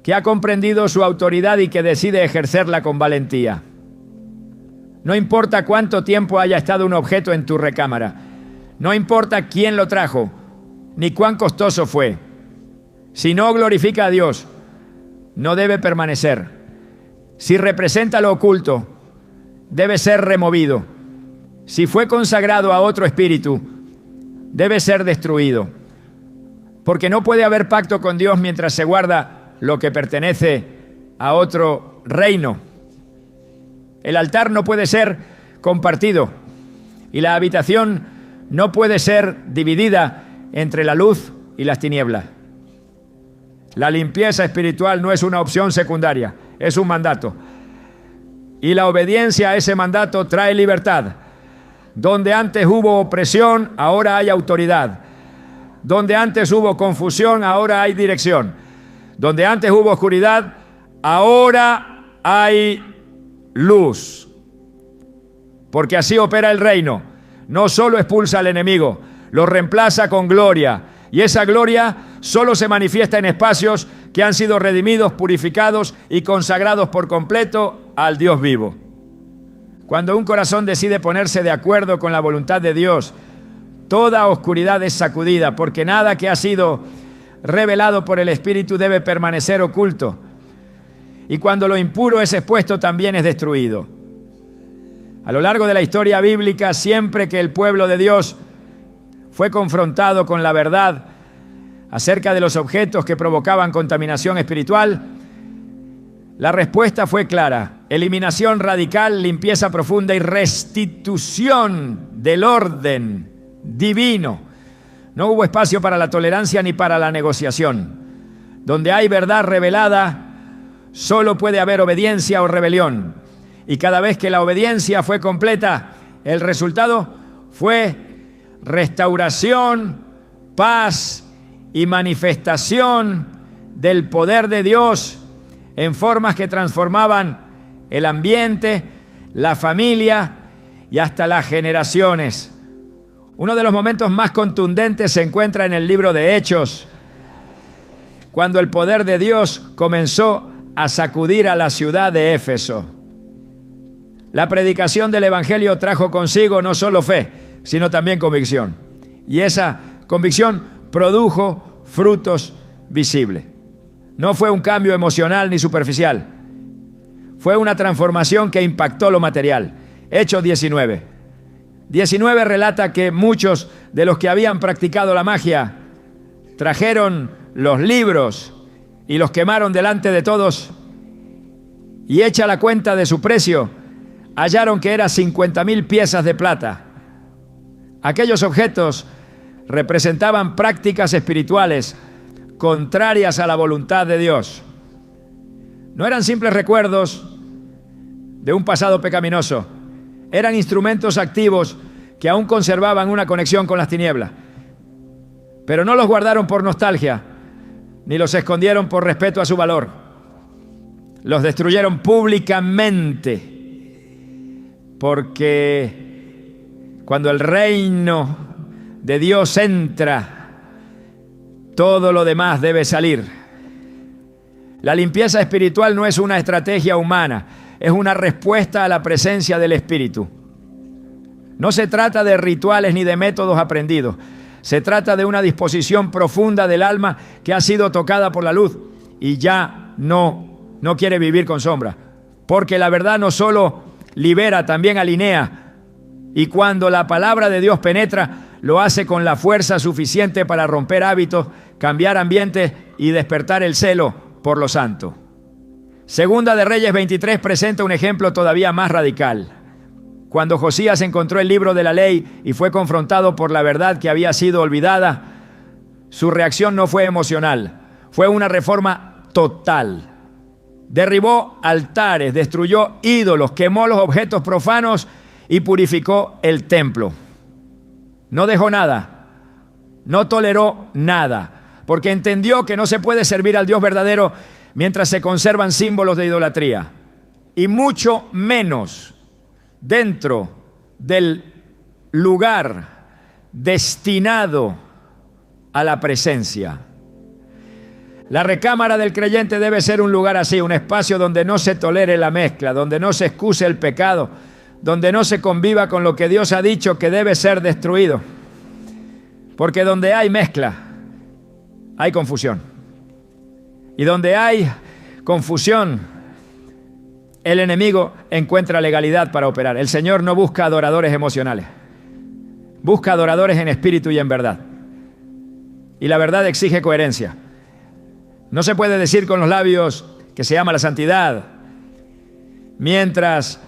que ha comprendido su autoridad y que decide ejercerla con valentía. No importa cuánto tiempo haya estado un objeto en tu recámara, no importa quién lo trajo, ni cuán costoso fue. Si no glorifica a Dios, no debe permanecer. Si representa lo oculto, debe ser removido. Si fue consagrado a otro espíritu, debe ser destruido. Porque no puede haber pacto con Dios mientras se guarda lo que pertenece a otro reino. El altar no puede ser compartido y la habitación no puede ser dividida entre la luz y las tinieblas. La limpieza espiritual no es una opción secundaria, es un mandato. Y la obediencia a ese mandato trae libertad. Donde antes hubo opresión, ahora hay autoridad. Donde antes hubo confusión, ahora hay dirección. Donde antes hubo oscuridad, ahora hay luz. Porque así opera el reino. No solo expulsa al enemigo, lo reemplaza con gloria. Y esa gloria solo se manifiesta en espacios que han sido redimidos, purificados y consagrados por completo al Dios vivo. Cuando un corazón decide ponerse de acuerdo con la voluntad de Dios, toda oscuridad es sacudida, porque nada que ha sido revelado por el Espíritu debe permanecer oculto. Y cuando lo impuro es expuesto, también es destruido. A lo largo de la historia bíblica, siempre que el pueblo de Dios fue confrontado con la verdad acerca de los objetos que provocaban contaminación espiritual, la respuesta fue clara: eliminación radical, limpieza profunda y restitución del orden divino. No hubo espacio para la tolerancia ni para la negociación. Donde hay verdad revelada, solo puede haber obediencia o rebelión. Y cada vez que la obediencia fue completa, el resultado fue restauración, paz y manifestación del poder de Dios en formas que transformaban el ambiente, la familia y hasta las generaciones. Uno de los momentos más contundentes se encuentra en el libro de Hechos, cuando el poder de Dios comenzó a sacudir a la ciudad de Éfeso. La predicación del Evangelio trajo consigo no solo fe, sino también convicción. Y esa convicción produjo frutos visibles. No fue un cambio emocional ni superficial. Fue una transformación que impactó lo material. Hechos 19. 19 relata que muchos de los que habían practicado la magia trajeron los libros y los quemaron delante de todos, y hecha la cuenta de su precio, hallaron que eran 50,000 piezas de plata. Aquellos objetos representaban prácticas espirituales contrarias a la voluntad de Dios. No eran simples recuerdos de un pasado pecaminoso, eran instrumentos activos que aún conservaban una conexión con las tinieblas. Pero no los guardaron por nostalgia, ni los escondieron por respeto a su valor. Los destruyeron públicamente, porque cuando el reino de Dios entra, todo lo demás debe salir. La limpieza espiritual no es una estrategia humana, es una respuesta a la presencia del Espíritu. No se trata de rituales ni de métodos aprendidos. Se trata de una disposición profunda del alma que ha sido tocada por la luz y ya no quiere vivir con sombra. Porque la verdad no solo libera, también alinea. Y cuando la palabra de Dios penetra, lo hace con la fuerza suficiente para romper hábitos, cambiar ambientes y despertar el celo por lo santo. Segunda de Reyes 23 presenta un ejemplo todavía más radical. Cuando Josías encontró el libro de la ley y fue confrontado por la verdad que había sido olvidada, su reacción no fue emocional, fue una reforma total. Derribó altares, destruyó ídolos, quemó los objetos profanos y purificó el templo. No dejó nada, no toleró nada, porque entendió que no se puede servir al Dios verdadero mientras se conservan símbolos de idolatría, y mucho menos dentro del lugar destinado a la presencia. La recámara del creyente debe ser un lugar así, un espacio donde no se tolere la mezcla, donde no se excuse el pecado, donde no se conviva con lo que Dios ha dicho que debe ser destruido. Porque donde hay mezcla, hay confusión. Y donde hay confusión, el enemigo encuentra legalidad para operar. El Señor no busca adoradores emocionales, busca adoradores en espíritu y en verdad. Y la verdad exige coherencia. No se puede decir con los labios que se ama la santidad, mientras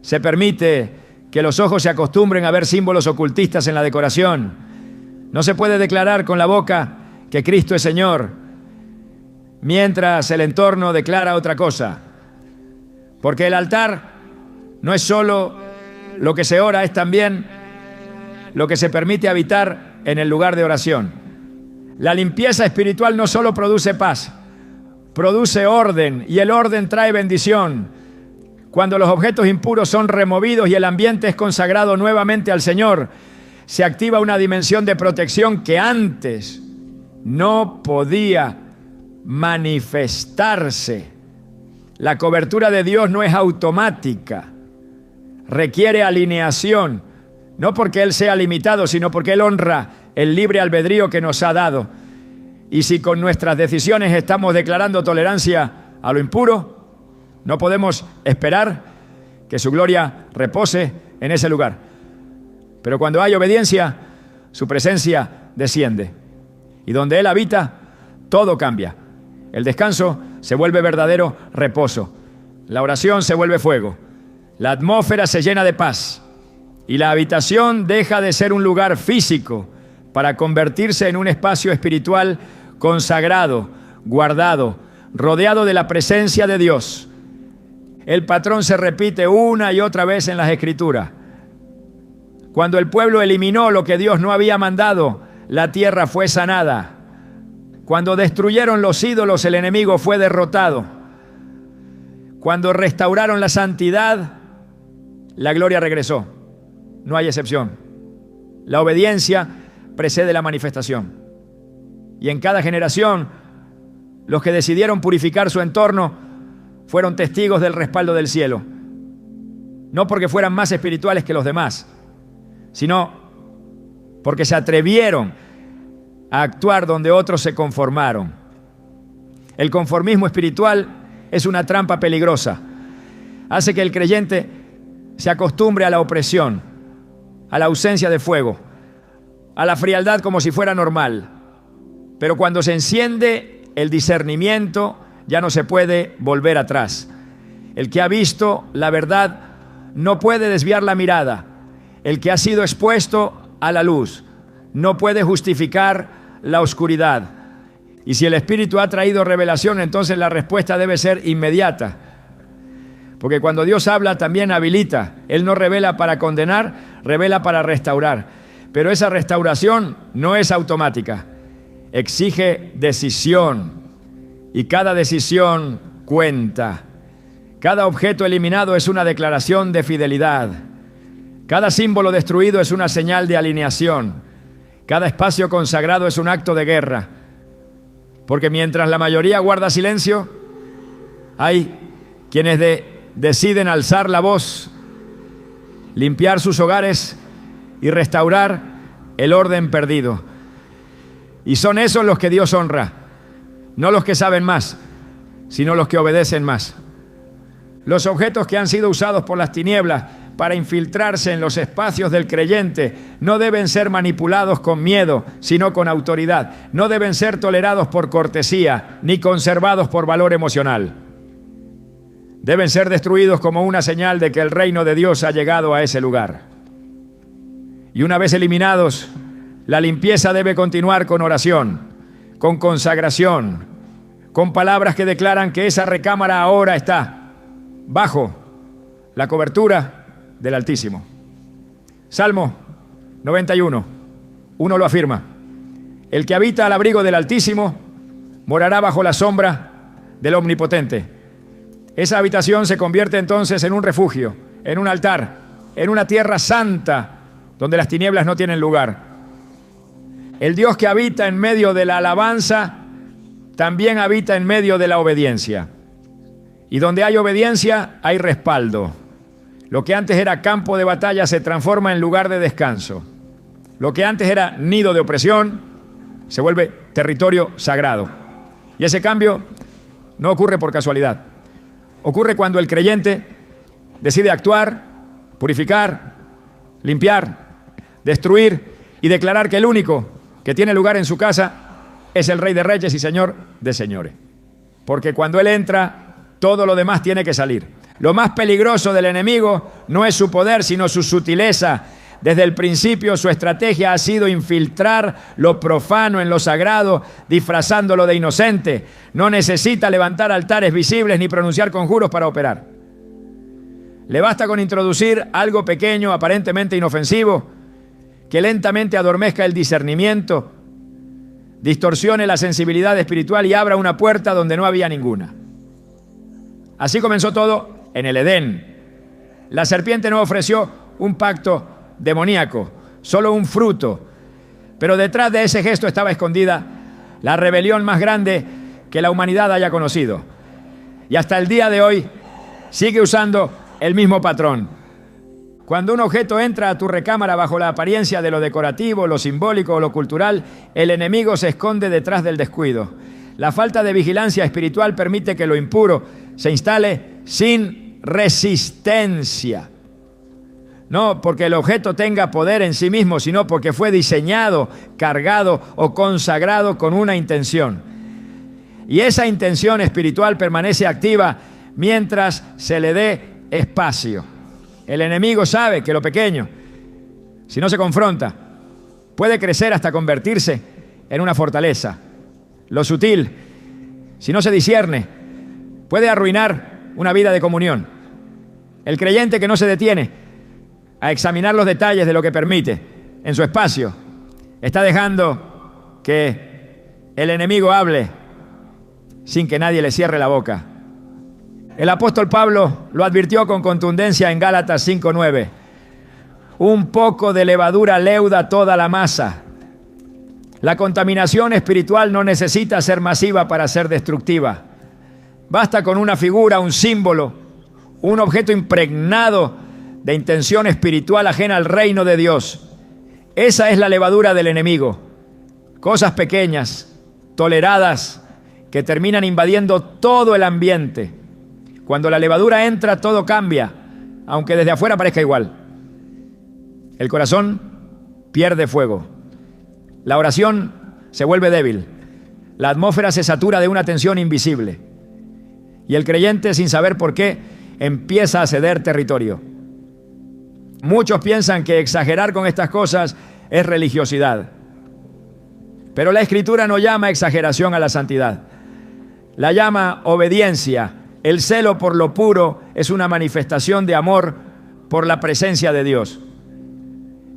se permite que los ojos se acostumbren a ver símbolos ocultistas en la decoración. No se puede declarar con la boca que Cristo es Señor, mientras el entorno declara otra cosa. Porque el altar no es solo lo que se ora, es también lo que se permite habitar en el lugar de oración. La limpieza espiritual no solo produce paz, produce orden, y el orden trae bendición. Cuando los objetos impuros son removidos y el ambiente es consagrado nuevamente al Señor, se activa una dimensión de protección que antes no podía manifestarse. La cobertura de Dios no es automática, requiere alineación, no porque Él sea limitado, sino porque Él honra el libre albedrío que nos ha dado. Y si con nuestras decisiones estamos declarando tolerancia a lo impuro, no podemos esperar que su gloria repose en ese lugar. Pero cuando hay obediencia, su presencia desciende. Y donde Él habita, todo cambia. El descanso se vuelve verdadero reposo. La oración se vuelve fuego. La atmósfera se llena de paz. Y la habitación deja de ser un lugar físico para convertirse en un espacio espiritual consagrado, guardado, rodeado de la presencia de Dios. El patrón se repite una y otra vez en las Escrituras. Cuando el pueblo eliminó lo que Dios no había mandado, la tierra fue sanada. Cuando destruyeron los ídolos, el enemigo fue derrotado. Cuando restauraron la santidad, la gloria regresó. No hay excepción. La obediencia precede la manifestación. Y en cada generación, los que decidieron purificar su entorno fueron testigos del respaldo del cielo. No porque fueran más espirituales que los demás, sino porque se atrevieron a actuar donde otros se conformaron. El conformismo espiritual es una trampa peligrosa. Hace que el creyente se acostumbre a la opresión, a la ausencia de fuego, a la frialdad como si fuera normal. Pero cuando se enciende el discernimiento, ya no se puede volver atrás. El que ha visto la verdad no puede desviar la mirada. El que ha sido expuesto a la luz no puede justificar la oscuridad. Y si el Espíritu ha traído revelación, entonces la respuesta debe ser inmediata. Porque cuando Dios habla, también habilita. Él no revela para condenar, revela para restaurar. Pero esa restauración no es automática. Exige decisión. Y cada decisión cuenta. Cada objeto eliminado es una declaración de fidelidad. Cada símbolo destruido es una señal de alineación. Cada espacio consagrado es un acto de guerra. Porque mientras la mayoría guarda silencio, hay quienes deciden alzar la voz, limpiar sus hogares y restaurar el orden perdido. Y son esos los que Dios honra, no los que saben más, sino los que obedecen más. Los objetos que han sido usados por las tinieblas para infiltrarse en los espacios del creyente no deben ser manipulados con miedo, sino con autoridad. No deben ser tolerados por cortesía, ni conservados por valor emocional. Deben ser destruidos como una señal de que el reino de Dios ha llegado a ese lugar. Y una vez eliminados, la limpieza debe continuar con oración, con consagración, con palabras que declaran que esa recámara ahora está bajo la cobertura del Altísimo. Salmo 91, 1 lo afirma: el que habita al abrigo del Altísimo morará bajo la sombra del Omnipotente. Esa habitación se convierte entonces en un refugio, en un altar, en una tierra santa donde las tinieblas no tienen lugar. El Dios que habita en medio de la alabanza también habita en medio de la obediencia. Y donde hay obediencia hay respaldo. Lo que antes era campo de batalla se transforma en lugar de descanso. Lo que antes era nido de opresión se vuelve territorio sagrado. Y ese cambio no ocurre por casualidad. Ocurre cuando el creyente decide actuar, purificar, limpiar, destruir y declarar que el único que tiene lugar en su casa es el Rey de Reyes y Señor de Señores. Porque cuando Él entra, todo lo demás tiene que salir. Lo más peligroso del enemigo no es su poder, sino su sutileza. Desde el principio su estrategia ha sido infiltrar lo profano en lo sagrado, disfrazándolo de inocente. No necesita levantar altares visibles ni pronunciar conjuros para operar. Le basta con introducir algo pequeño, aparentemente inofensivo, que lentamente adormezca el discernimiento, distorsione la sensibilidad espiritual y abra una puerta donde no había ninguna. Así comenzó todo en el Edén. La serpiente no ofreció un pacto demoníaco, solo un fruto. Pero detrás de ese gesto estaba escondida la rebelión más grande que la humanidad haya conocido. Y hasta el día de hoy sigue usando el mismo patrón. Cuando un objeto entra a tu recámara bajo la apariencia de lo decorativo, lo simbólico o lo cultural, el enemigo se esconde detrás del descuido. La falta de vigilancia espiritual permite que lo impuro se instale sin resistencia. No porque el objeto tenga poder en sí mismo, sino porque fue diseñado, cargado o consagrado con una intención. Y esa intención espiritual permanece activa mientras se le dé espacio. El enemigo sabe que lo pequeño, si no se confronta, puede crecer hasta convertirse en una fortaleza. Lo sutil, si no se discierne, puede arruinar una vida de comunión. El creyente que no se detiene a examinar los detalles de lo que permite en su espacio, está dejando que el enemigo hable sin que nadie le cierre la boca. El apóstol Pablo lo advirtió con contundencia en Gálatas 5:9. Un poco de levadura leuda toda la masa. La contaminación espiritual no necesita ser masiva para ser destructiva. Basta con una figura, un símbolo, un objeto impregnado de intención espiritual ajena al reino de Dios. Esa es la levadura del enemigo. Cosas pequeñas, toleradas, que terminan invadiendo todo el ambiente. Cuando la levadura entra, todo cambia, aunque desde afuera parezca igual. El corazón pierde fuego. La oración se vuelve débil. La atmósfera se satura de una tensión invisible. Y el creyente, sin saber por qué, empieza a ceder territorio. Muchos piensan que exagerar con estas cosas es religiosidad. Pero la Escritura no llama exageración a la santidad. La llama obediencia. El celo por lo puro es una manifestación de amor por la presencia de Dios.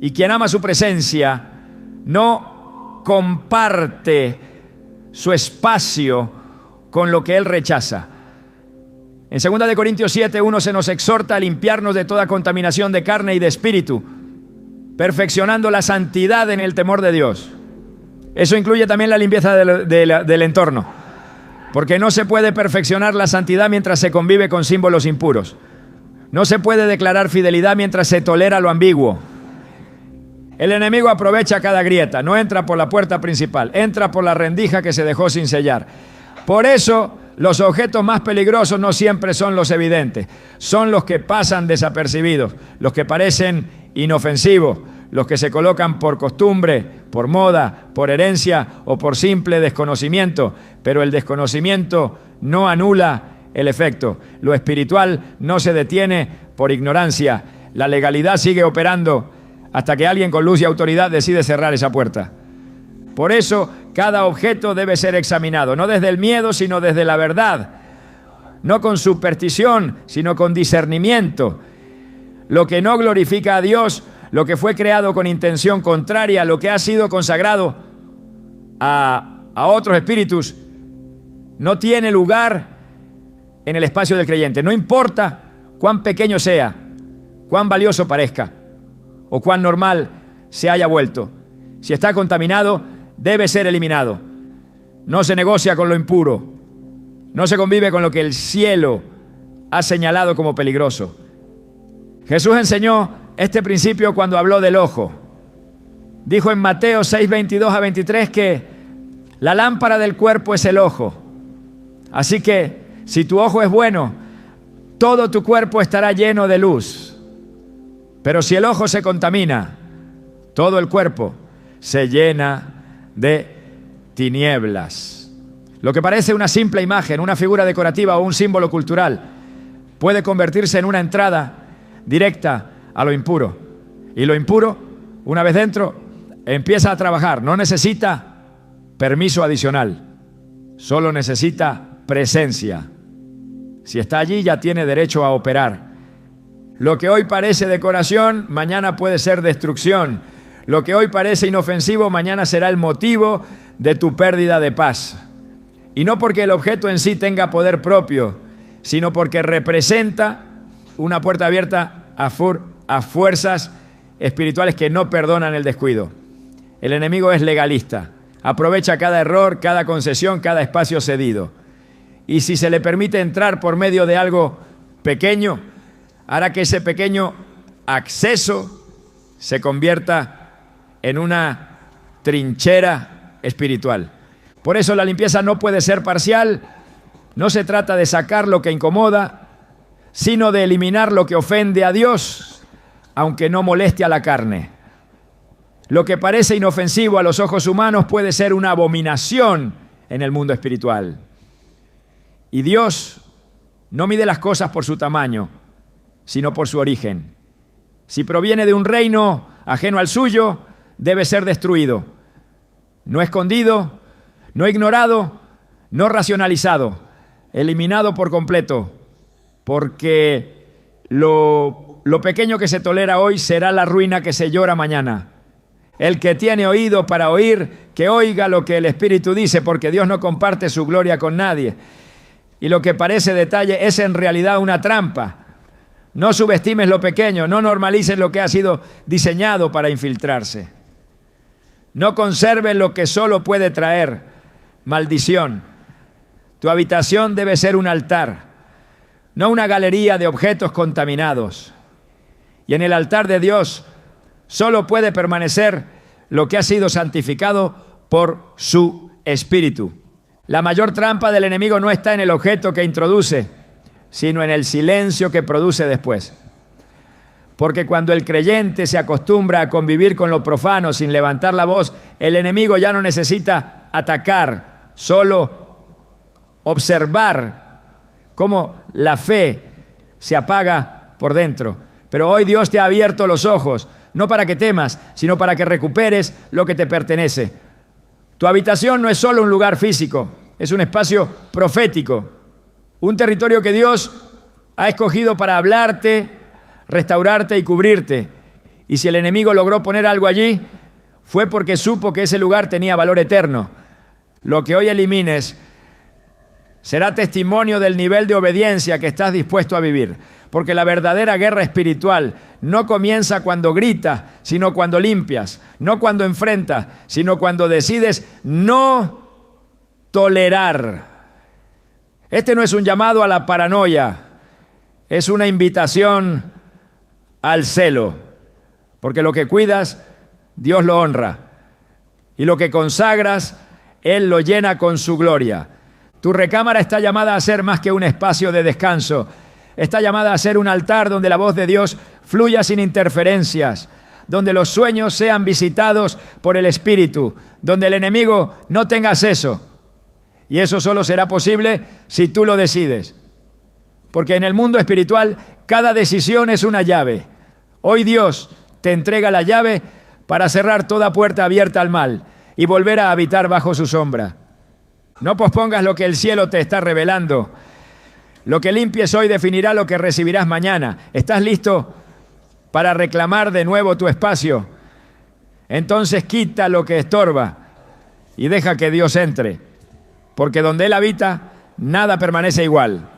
Y quien ama su presencia no comparte su espacio con lo que Él rechaza. En 2 Corintios 7:1 se nos exhorta a limpiarnos de toda contaminación de carne y de espíritu, perfeccionando la santidad en el temor de Dios. Eso incluye también la limpieza del entorno, porque no se puede perfeccionar la santidad mientras se convive con símbolos impuros. No se puede declarar fidelidad mientras se tolera lo ambiguo. El enemigo aprovecha cada grieta, no entra por la puerta principal, entra por la rendija que se dejó sin sellar. Por eso, los objetos más peligrosos no siempre son los evidentes, son los que pasan desapercibidos, los que parecen inofensivos, los que se colocan por costumbre, por moda, por herencia o por simple desconocimiento, pero el desconocimiento no anula el efecto. Lo espiritual no se detiene por ignorancia, la legalidad sigue operando hasta que alguien con luz y autoridad decide cerrar esa puerta. Por eso, cada objeto debe ser examinado, no desde el miedo, sino desde la verdad. No con superstición, sino con discernimiento. Lo que no glorifica a Dios, lo que fue creado con intención contraria, lo que ha sido consagrado a otros espíritus, no tiene lugar en el espacio del creyente. No importa cuán pequeño sea, cuán valioso parezca o cuán normal se haya vuelto. Si está contaminado, debe ser eliminado. No se negocia con lo impuro. No se convive con lo que el cielo ha señalado como peligroso. Jesús enseñó este principio cuando habló del ojo. Dijo en Mateo 6:22-23 que la lámpara del cuerpo es el ojo. Así que si tu ojo es bueno, todo tu cuerpo estará lleno de luz. Pero si el ojo se contamina, todo el cuerpo se llena de tinieblas. Lo que parece una simple imagen, una figura decorativa o un símbolo cultural, puede convertirse en una entrada directa a lo impuro. Y lo impuro, una vez dentro, empieza a trabajar. No necesita permiso adicional, solo necesita presencia. Si está allí, ya tiene derecho a operar. Lo que hoy parece decoración, mañana puede ser destrucción. Lo que hoy parece inofensivo, mañana será el motivo de tu pérdida de paz. Y no porque el objeto en sí tenga poder propio, sino porque representa una puerta abierta a fuerzas espirituales que no perdonan el descuido. El enemigo es legalista, aprovecha cada error, cada concesión, cada espacio cedido. Y si se le permite entrar por medio de algo pequeño, hará que ese pequeño acceso se convierta en una trinchera espiritual. Por eso la limpieza no puede ser parcial. No se trata de sacar lo que incomoda, sino de eliminar lo que ofende a Dios, aunque no moleste a la carne. Lo que parece inofensivo a los ojos humanos puede ser una abominación en el mundo espiritual. Y Dios no mide las cosas por su tamaño, sino por su origen. Si proviene de un reino ajeno al suyo, debe ser destruido. No escondido, no ignorado, no racionalizado, eliminado por completo, porque lo pequeño que se tolera hoy será la ruina que se llora mañana. El que tiene oído para oír, que oiga lo que el Espíritu dice, porque Dios no comparte su gloria con nadie. Y lo que parece detalle es en realidad una trampa. No subestimes lo pequeño, no normalices lo que ha sido diseñado para infiltrarse. No conserves lo que solo puede traer maldición. Tu habitación debe ser un altar, no una galería de objetos contaminados. Y en el altar de Dios solo puede permanecer lo que ha sido santificado por su Espíritu. La mayor trampa del enemigo no está en el objeto que introduce, sino en el silencio que produce después. Porque cuando el creyente se acostumbra a convivir con lo profano sin levantar la voz, el enemigo ya no necesita atacar, solo observar cómo la fe se apaga por dentro. Pero hoy Dios te ha abierto los ojos, no para que temas, sino para que recuperes lo que te pertenece. Tu habitación no es solo un lugar físico, es un espacio profético, un territorio que Dios ha escogido para hablarte, restaurarte y cubrirte. Y si el enemigo logró poner algo allí, fue porque supo que ese lugar tenía valor eterno. Lo que hoy elimines será testimonio del nivel de obediencia que estás dispuesto a vivir. Porque la verdadera guerra espiritual no comienza cuando gritas, sino cuando limpias. No cuando enfrentas, sino cuando decides no tolerar. Este no es un llamado a la paranoia, es una invitación al celo. Porque lo que cuidas, Dios lo honra. Y lo que consagras, Él lo llena con su gloria. Tu recámara está llamada a ser más que un espacio de descanso. Está llamada a ser un altar donde la voz de Dios fluya sin interferencias, donde los sueños sean visitados por el Espíritu, donde el enemigo no tenga acceso. Y eso solo será posible si tú lo decides. Porque en el mundo espiritual, cada decisión es una llave. Hoy Dios te entrega la llave para cerrar toda puerta abierta al mal y volver a habitar bajo su sombra. No pospongas lo que el cielo te está revelando. Lo que limpies hoy definirá lo que recibirás mañana. ¿Estás listo para reclamar de nuevo tu espacio? Entonces quita lo que estorba y deja que Dios entre. Porque donde Él habita, nada permanece igual.